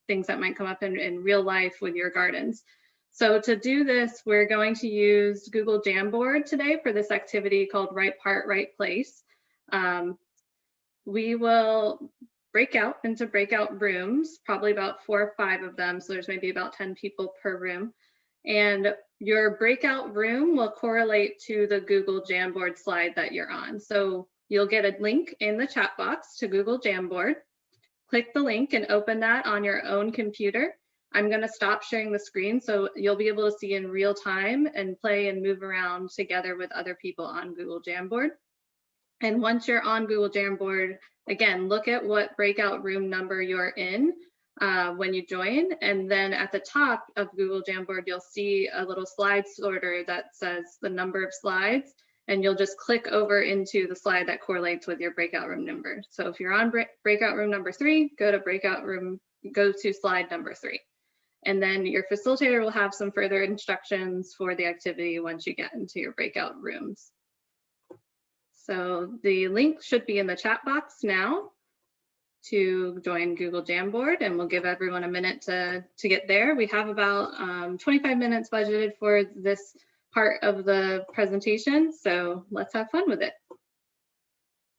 things that might come up in real life with your gardens. So to do this, we're going to use Google Jamboard today for this activity called Right Part, Right Place. We will break out into breakout rooms, probably about 4 or 5 of them. So there's maybe about 10 people per room. And your breakout room will correlate to the Google Jamboard slide that you're on. So you'll get a link in the chat box to Google Jamboard. Click the link and open that on your own computer. I'm going to stop sharing the screen so you'll be able to see in real time and play and move around together with other people on Google Jamboard. And once you're on Google Jamboard, again, look at what breakout room number you're in when you join. And then at the top of Google Jamboard, you'll see a little slide sorter that says the number of slides. And you'll just click over into the slide that correlates with your breakout room number. So if you're on breakout room number 3, go to slide number 3. And then your facilitator will have some further instructions for the activity once you get into your breakout rooms. So the link should be in the chat box now to join Google Jamboard, and we'll give everyone a minute to get there. We have about 25 minutes budgeted for this part of the presentation, so let's have fun with it.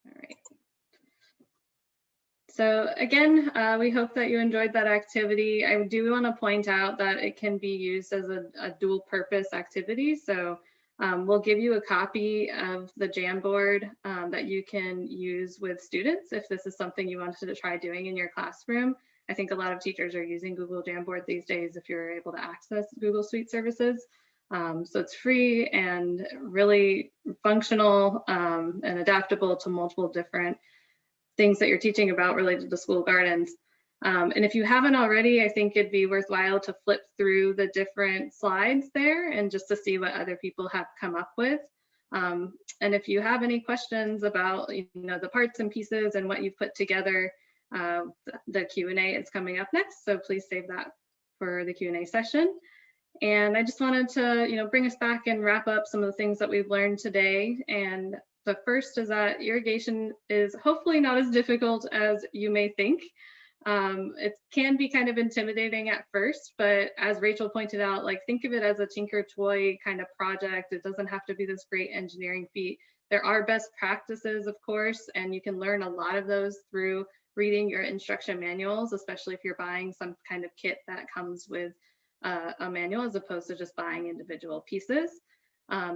All right. So again, we hope that you enjoyed that activity. I do want to point out that it can be used as a dual purpose activity. So we'll give you a copy of the Jamboard that you can use with students if this is something you wanted to try doing in your classroom. I think a lot of teachers are using Google Jamboard these days if you're able to access Google Suite services. So it's free and really functional and adaptable to multiple different things that you're teaching about related to school gardens. And if you haven't already, I think it'd be worthwhile to flip through the different slides there and just to see what other people have come up with. And if you have any questions about the parts and pieces and what you've put together, the Q&A is coming up next. So please save that for the Q&A session. And I just wanted to bring us back and wrap up some of the things that we've learned today. And the first is that irrigation is hopefully not as difficult as you may think. It can be kind of intimidating at first, but as Rachel pointed out, think of it as a tinker toy kind of project. It doesn't have to be this great engineering feat. There are best practices, of course, and you can learn a lot of those through reading your instruction manuals, especially if you're buying some kind of kit that comes with a manual as opposed to just buying individual pieces.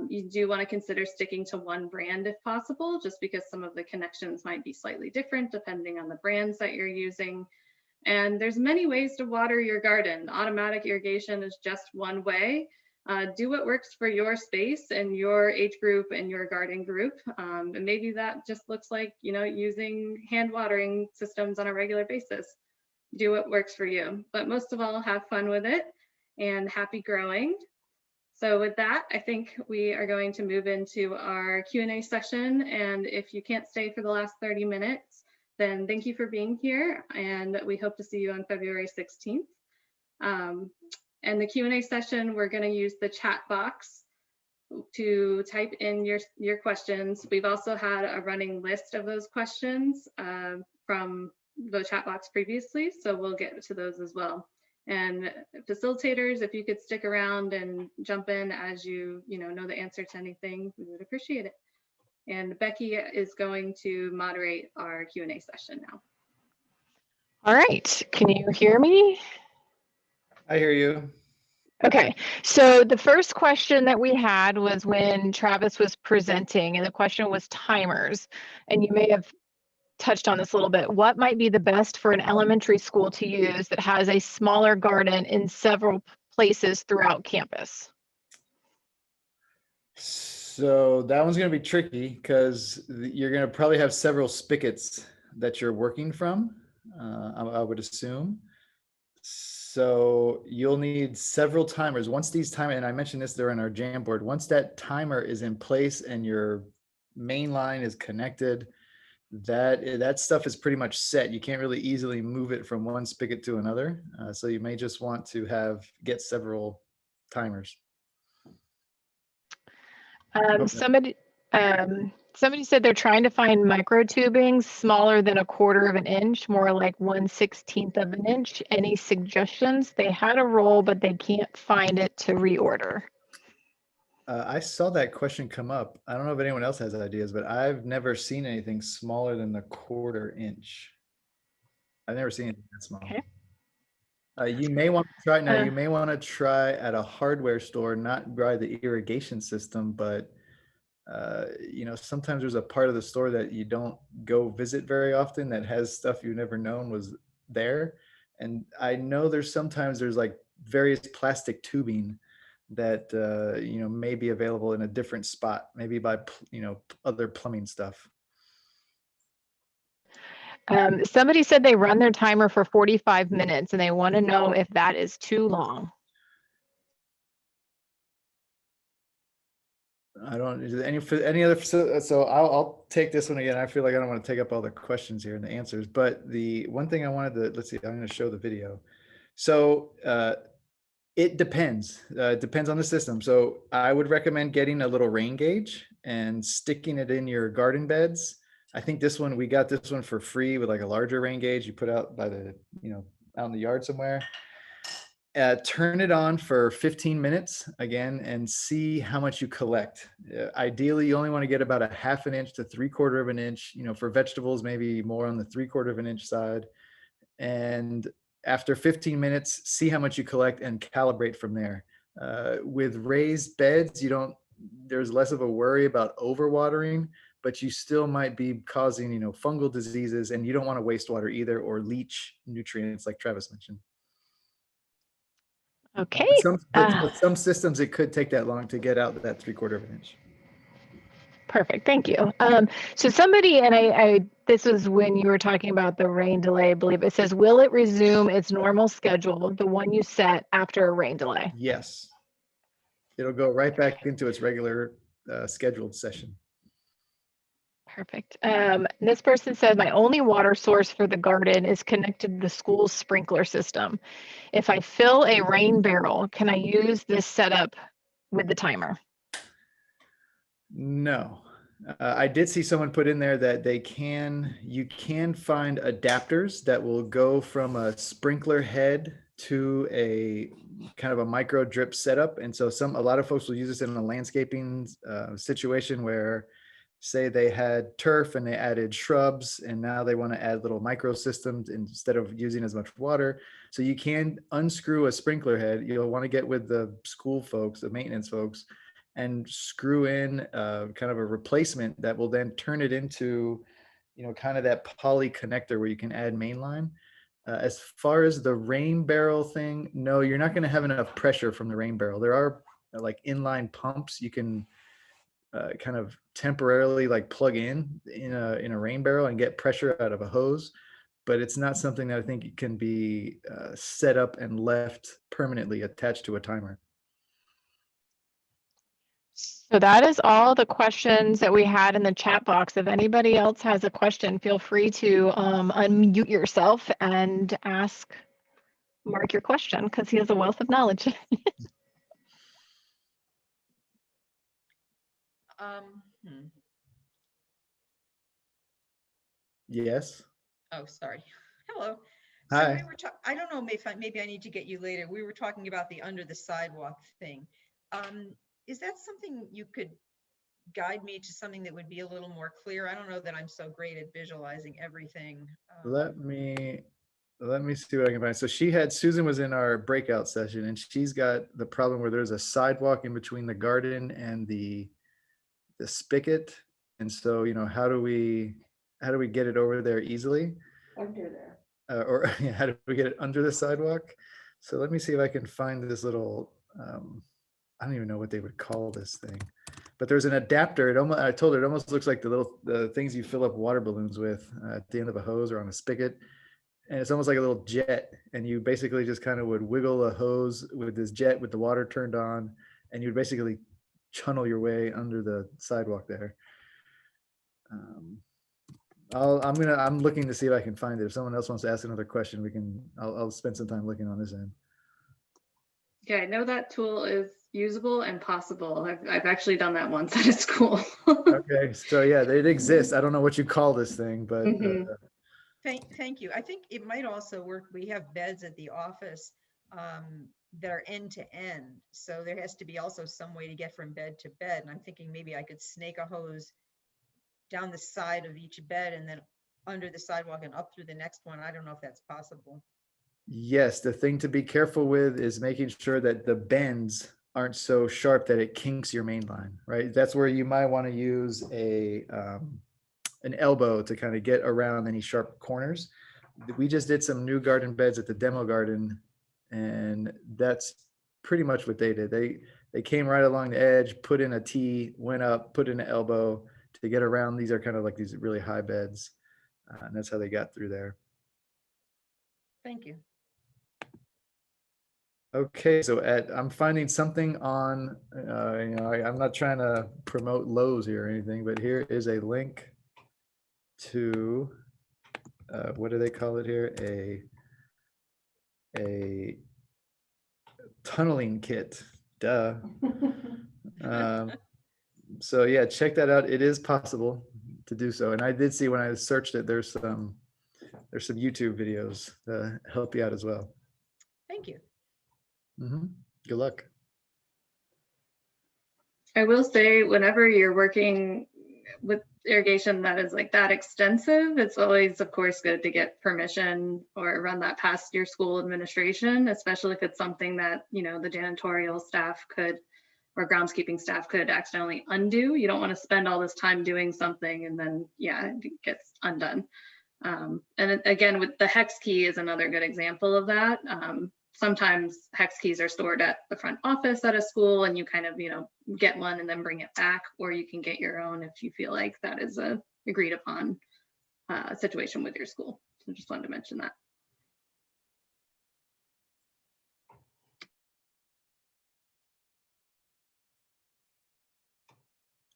You do want to consider sticking to one brand if possible, just because some of the connections might be slightly different depending on the brands that you're using. And there's many ways to water your garden. Automatic irrigation is just one way. Do what works for your space and your age group and your garden group. And maybe that just looks like, using hand watering systems on a regular basis. Do what works for you. But most of all, have fun with it and happy growing. So with that, I think we are going to move into our Q&A session. And if you can't stay for the last 30 minutes, then thank you for being here. And we hope to see you on February 16th. And the Q&A session, we're going to use the chat box to type in your questions. We've also had a running list of those questions from the chat box previously, so we'll get to those as well. And facilitators, if you could stick around and jump in as you know the answer to anything, we would appreciate it. And Becky is going to moderate our Q&A session now. All right, can you hear me? I hear you. Okay, so the first question that we had was when Travis was presenting, and the question was timers. And you may have touched on this a little bit. What might be the best for an elementary school to use that has a smaller garden in several places throughout campus? So that one's going to be tricky because you're going to probably have several spigots that you're working from, I would assume. So you'll need several timers. Once these timers, and I mentioned this, they're in our Jamboard. Once that timer is in place and your main line is connected, that stuff is pretty much set. You can't really easily move it from one spigot to another. So you may just want to get several timers. Somebody said they're trying to find micro tubings smaller than 1/4 of an inch, more like 1/16 of an inch. Any suggestions? They had a roll, but they can't find it to reorder. I saw that question come up. I don't know if anyone else has ideas, but I've never seen anything smaller than the 1/4 inch. I've never seen anything that small. Okay. You may want to try now. You may want to try at a hardware store, not by the irrigation system, but you know, sometimes there's a part of the store that you don't go visit very often that has stuff you've never known was there. And I know sometimes there's like various plastic tubing that you know, may be available in a different spot, maybe by you know, other plumbing stuff. Somebody said they run their timer for 45 minutes and they want to know if that is too long. I don't, is there any other, so I'll take this one again. I feel like I don't want to take up all the questions here and the answers, but the one thing I wanted to, let's see, I'm going to show the video. So it depends. It depends on the system. So I would recommend getting a little rain gauge and sticking it in your garden beds. I think we got this one for free with like a larger rain gauge you put out by the, you know, out in the yard somewhere. Turn it on for 15 minutes again and see how much you collect. Ideally, you only want to get about 1/2 inch to 3/4 of an inch, you know, for vegetables, maybe more on the 3/4 of an inch side. And after 15 minutes, see how much you collect and calibrate from there. With raised beds, there's less of a worry about overwatering, but you still might be causing, you know, fungal diseases, and you don't want to waste water either or leach nutrients like Travis mentioned. Okay. But some systems, it could take that long to get out that 3/4 of an inch. Perfect. Thank you. So somebody, and this was when you were talking about the rain delay, I believe it says, will it resume its normal schedule, the one you set after a rain delay? Yes. It'll go right back into its regular scheduled session. Perfect. This person said, my only water source for the garden is connected to the school's sprinkler system. If I fill a rain barrel, can I use this setup with the timer? No. I did see someone put in there that you can find adapters that will go from a sprinkler head to a kind of a micro drip setup. And so a lot of folks will use this in a landscaping situation where, say they had turf and they added shrubs and now they want to add little micro systems instead of using as much water. So you can unscrew a sprinkler head. You'll want to get with the school folks, the maintenance folks, and screw in kind of a replacement that will then turn it into, you know, kind of that poly connector where you can add mainline. As far as the rain barrel thing, no, you're not going to have enough pressure from the rain barrel. There are like inline pumps you can kind of temporarily like plug in a rain barrel and get pressure out of a hose, but it's not something that I think can be set up and left permanently attached to a timer. So that is all the questions that we had in the chat box. If anybody else has a question, feel free to unmute yourself and ask Mark your question because he has a wealth of knowledge. Yes. Oh, sorry. Hello. Hi. So we were I don't know, maybe I need to get you later. We were talking about the under the sidewalk thing. Is that something you could guide me to something that would be a little more clear? I don't know that I'm so great at visualizing everything. Let me see what I can find. So Susan was in our breakout session and she's got the problem where there's a sidewalk in between the garden and the spigot. And so, you know, how do we get it over there easily? Under there. Or how do we get it under the sidewalk? So let me see if I can find this little, I don't even know what they would call this thing, but there's an adapter. It almost, I told her it almost looks like the things you fill up water balloons with at the end of a hose or on a spigot. And it's almost like a little jet. And you basically just kind of would wiggle a hose with this jet with the water turned on, and you'd basically channel your way under the sidewalk there. I'm looking to see if I can find it. If someone else wants to ask another question, I'll spend some time looking on this end. Yeah, I know that tool is usable and possible. I've actually done that once at a school. Okay, so yeah, it exists. I don't know what you call this thing, but Mhm. Thank you. I think it might also work. We have beds at the office that are end to end. So there has to be also some way to get from bed to bed. And I'm thinking maybe I could snake a hose down the side of each bed and then under the sidewalk and up through the next one. I don't know if that's possible. yes, the thing to be careful with is making sure that the bends aren't so sharp that it kinks your main line, right? That's where you might want to use an elbow to kind of get around any sharp corners. We just did some new garden beds at the demo garden, and that's pretty much what they did. They came right along the edge, put in a T, went up, put in an elbow to get around. These are kind of like these really high beds, and that's how they got through there. Thank you. Okay, so I'm finding something on, I'm not trying to promote Lowe's here or anything, but here is a link to, what do they call it here? A tunneling kit, duh. So yeah, check that out. It is possible to do so. And I did see when I searched it, there's some YouTube videos to help you out as well. Thank you. Good luck. I will say, whenever you're working with irrigation that is like that extensive, it's always, of course, good to get permission or run that past your school administration, especially if it's something that, the janitorial staff could, or groundskeeping staff could accidentally undo. You don't want to spend all this time doing something and then, it gets undone. And again, with the hex key is another good example of that. Sometimes hex keys are stored at the front office at a school, and you kind of, get one and then bring it back, or you can get your own if you feel like that is a agreed upon situation with your school. So just wanted to mention that.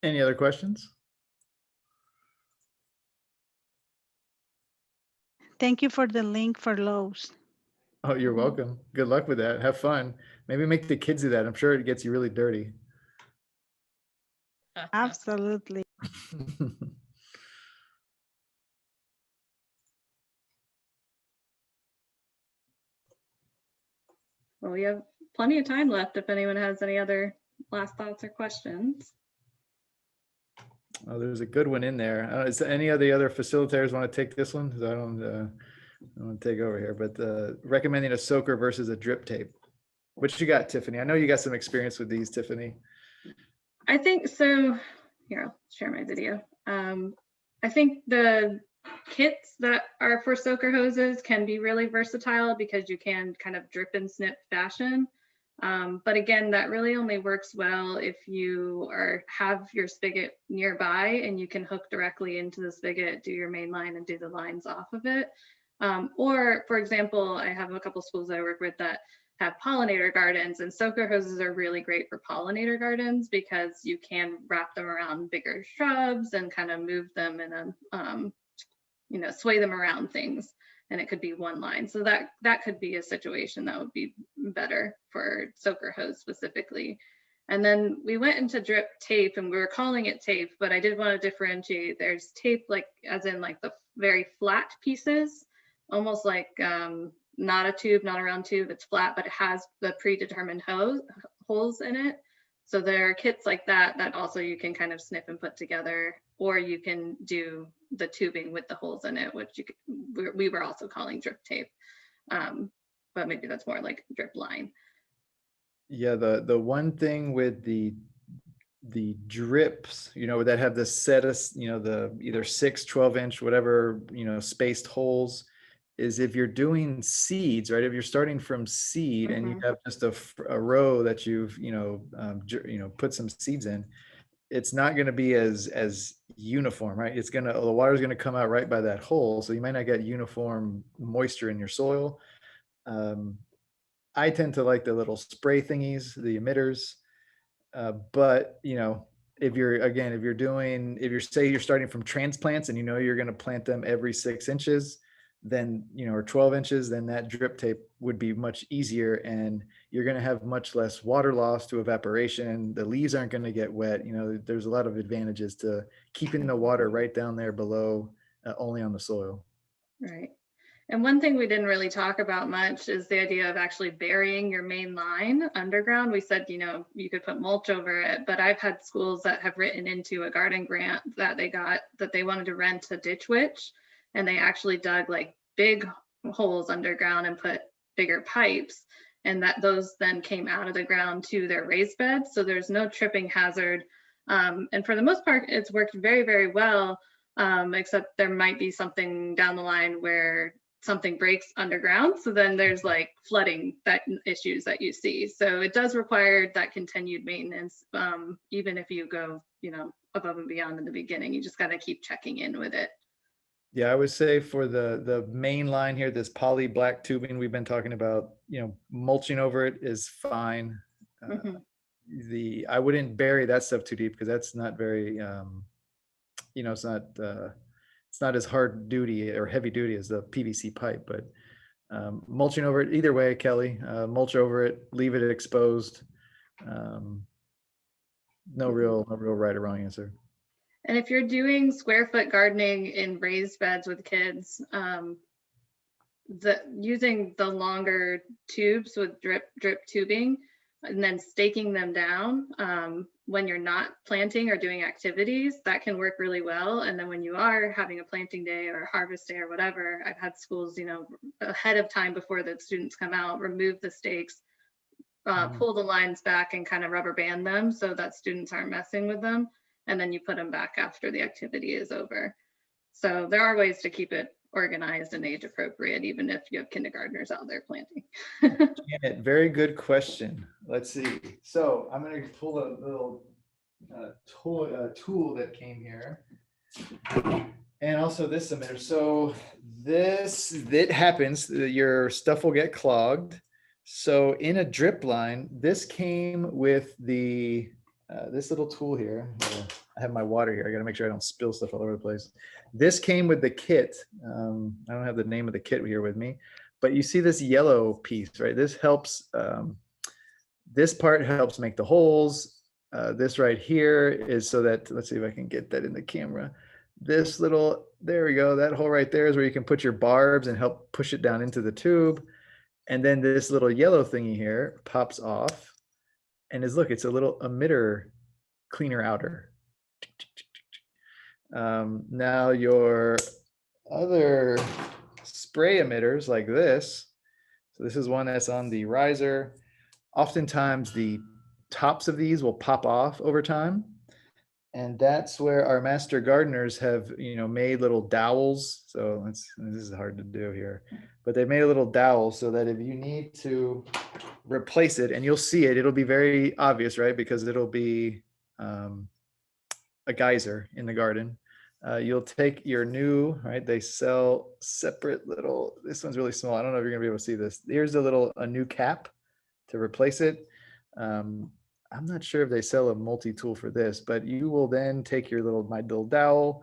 Any other questions? Thank you for the link for Lowe's. Oh, you're welcome. Good luck with that. Have fun. Maybe make the kids do that. I'm sure it gets you really dirty. Absolutely. Well, we have plenty of time left if anyone has any other last thoughts or questions. Oh, there's a good one in there. Is there any of the other facilitators want to take this one? Because I don't want to take over here, but recommending a soaker versus a drip tape. What you got, Tiffany? I know you got some experience with these, Tiffany. I think so. Here, I'll share my video. I think the kits that are for soaker hoses can be really versatile because you can kind of drip and snip fashion. But again, that really only works well if you have your spigot nearby and you can hook directly into the spigot, do your main line and do the lines off of it. Or for example, I have a couple schools I work with that have pollinator gardens, and soaker hoses are really great for pollinator gardens because you can wrap them around bigger shrubs and kind of move them and sway them around things. And it could be one line. So that could be a situation that would be better for soaker hose specifically. And then we went into drip tape, and we were calling it tape, but I did want to differentiate. There's tape like as in like the very flat pieces, almost like not a tube, not a round tube, it's flat, but it has the predetermined holes in it. So there are kits like that also you can kind of snip and put together, or you can do the tubing with the holes in it, which we were also calling drip tape. But maybe that's more like drip line. Yeah, the one thing with the drips, that have the set of, the either 6, 12 inch, whatever, spaced holes, is if you're doing seeds, right? If you're starting from seed and you have just a row that you've, put some seeds in, it's not going to be as uniform, right? The water's going to come out right by that hole. So you might not get uniform moisture in your soil. I tend to like the little spray thingies, the emitters. But if you're starting from transplants and you're going to plant them every 6 inches, then or 12 inches, then that drip tape would be much easier, and you're going to have much less water loss to evaporation. The leaves aren't going to get wet. There's a lot of advantages to keeping the water right down there below, only on the soil. Right. And one thing we didn't really talk about much is the idea of actually burying your main line underground. We said, you could put mulch over it, but I've had schools that have written into a garden grant that they got that they wanted to rent a ditch witch, and they actually dug like big holes underground and put bigger pipes, and that those then came out of the ground to their raised beds. So there's no tripping hazard. And for the most part, it's worked very, very well, except there might be something down the line where something breaks underground. So then there's like flooding issues that you see. So it does require that continued maintenance, even if you go, above and beyond in the beginning. You just got to keep checking in with it. Yeah, I would say for the main line here, this poly black tubing we've been talking about, mulching over it is fine. I wouldn't bury that stuff too deep because that's not very, it's not as hard duty or heavy duty as the PVC pipe, but mulching over it either way, Kelly, mulch over it, leave it exposed. No real right or wrong answer. And if you're doing square foot gardening in raised beds with kids, using the longer tubes with drip tubing and then staking them down when you're not planting or doing activities, that can work really well. And then when you are having a planting day or a harvest day or whatever, I've had schools, ahead of time before the students come out, remove the stakes, pull the lines back and kind of rubber band them so that students aren't messing with them. And then you put them back after the activity is over. So there are ways to keep it organized and age appropriate, even if you have kindergartners out there planting. Janet, very good question. Let's see. So I'm going to pull a little tool that came here. And also this emitter. So it happens, your stuff will get clogged. So in a drip line, this came with the this little tool here. I have my water here. I got to make sure I don't spill stuff all over the place. This came with the kit. I don't have the name of the kit here with me, but you see this yellow piece, right? This helps. This part helps make the holes. This right here is so that, let's see if I can get that in the camera. This little, there we go. That hole right there is where you can put your barbs and help push it down into the tube. And then this little yellow thingy here pops off. And look, it's a little emitter cleaner outer. Now your other spray emitters like this. So this is one that's on the riser. Oftentimes the tops of these will pop off over time. And that's where our master gardeners have, made little dowels. So this is hard to do here, but they've made a little dowel so that if you need to replace it, and you'll see it, it'll be very obvious, right? Because it'll be a geyser in the garden. You'll take your new, right? They sell separate little, this one's really small. I don't know if you're gonna be able to see this. Here's a new cap to replace it. I'm not sure if they sell a multi-tool for this, but you will then take my little dowel,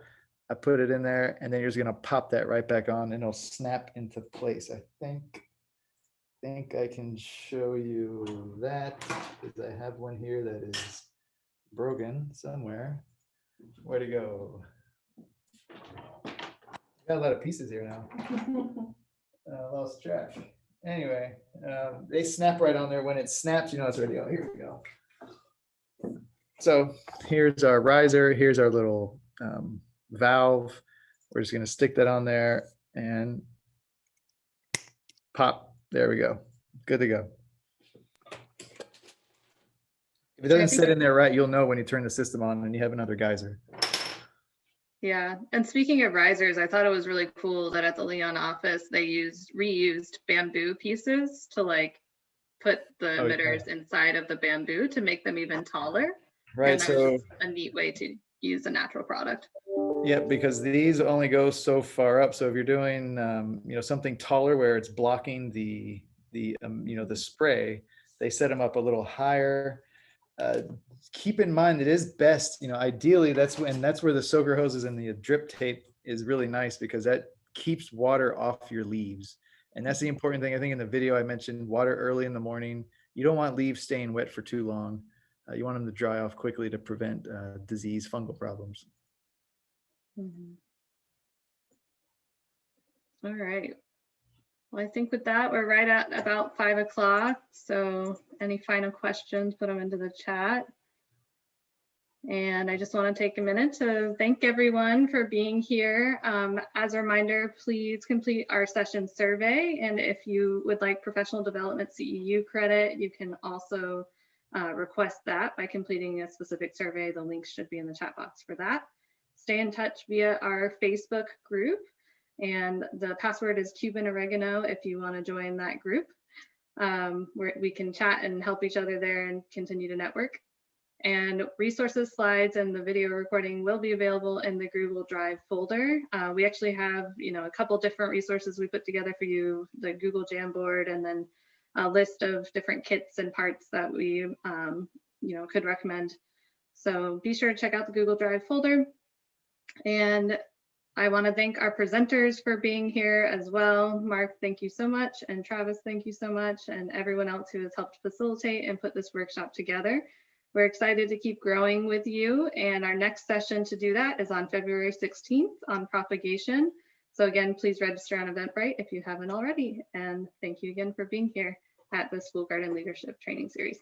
I put it in there, and then you're just gonna pop that right back on and it'll snap into place. I think I can show you that because I have one here that is broken somewhere. Where'd it go? Got a lot of pieces here now. Lost track. Anyway, they snap right on there. When it snaps, it's ready. Oh, here we go. So here's our riser. Here's our little valve. We're just going to stick that on there and pop. There we go. Good to go. If it doesn't sit in there right, you'll know when you turn the system on and you have another geyser. Yeah, and speaking of risers, I thought it was really cool that at the Leon office, they reused bamboo pieces to like put the Oh, yeah. emitters inside of the bamboo to make them even taller. Right. And that was So, just a neat way to use a natural product. yeah, because these only go so far up. So if you're doing, something taller where it's blocking the spray, they set them up a little higher. Keep in mind, it is best, ideally that's where the soaker hoses and the drip tape is really nice, because that keeps water off your leaves. And that's the important thing. I think in the video I mentioned water early in the morning. You don't want leaves staying wet for too long. You want them to dry off quickly to prevent disease, fungal problems. Mhm. All right. Well, I think with that, we're right at about 5 o'clock. So any final questions, put them into the chat. And I just want to take a minute to thank everyone for being here. As a reminder, please complete our session survey. And if you would like professional development CEU credit, you can also request that by completing a specific survey. The link should be in the chat box for that. Stay in touch via our Facebook group. And the password is Cuban Oregano if you want to join that group. Where we can chat and help each other there and continue to network. And resources, slides, and the video recording will be available in the Google Drive folder. We actually have, a couple different resources we put together for you, the Google Jamboard, and then a list of different kits and parts that we, could recommend. So be sure to check out the Google Drive folder. And I want to thank our presenters for being here as well. Mark, thank you so much. And Travis, thank you so much. And everyone else who has helped facilitate and put this workshop together. We're excited to keep growing with you. And our next session to do that is on February 16th on propagation. So again, please register on Eventbrite if you haven't already. And thank you again for being here at the School Garden Leadership Training Series.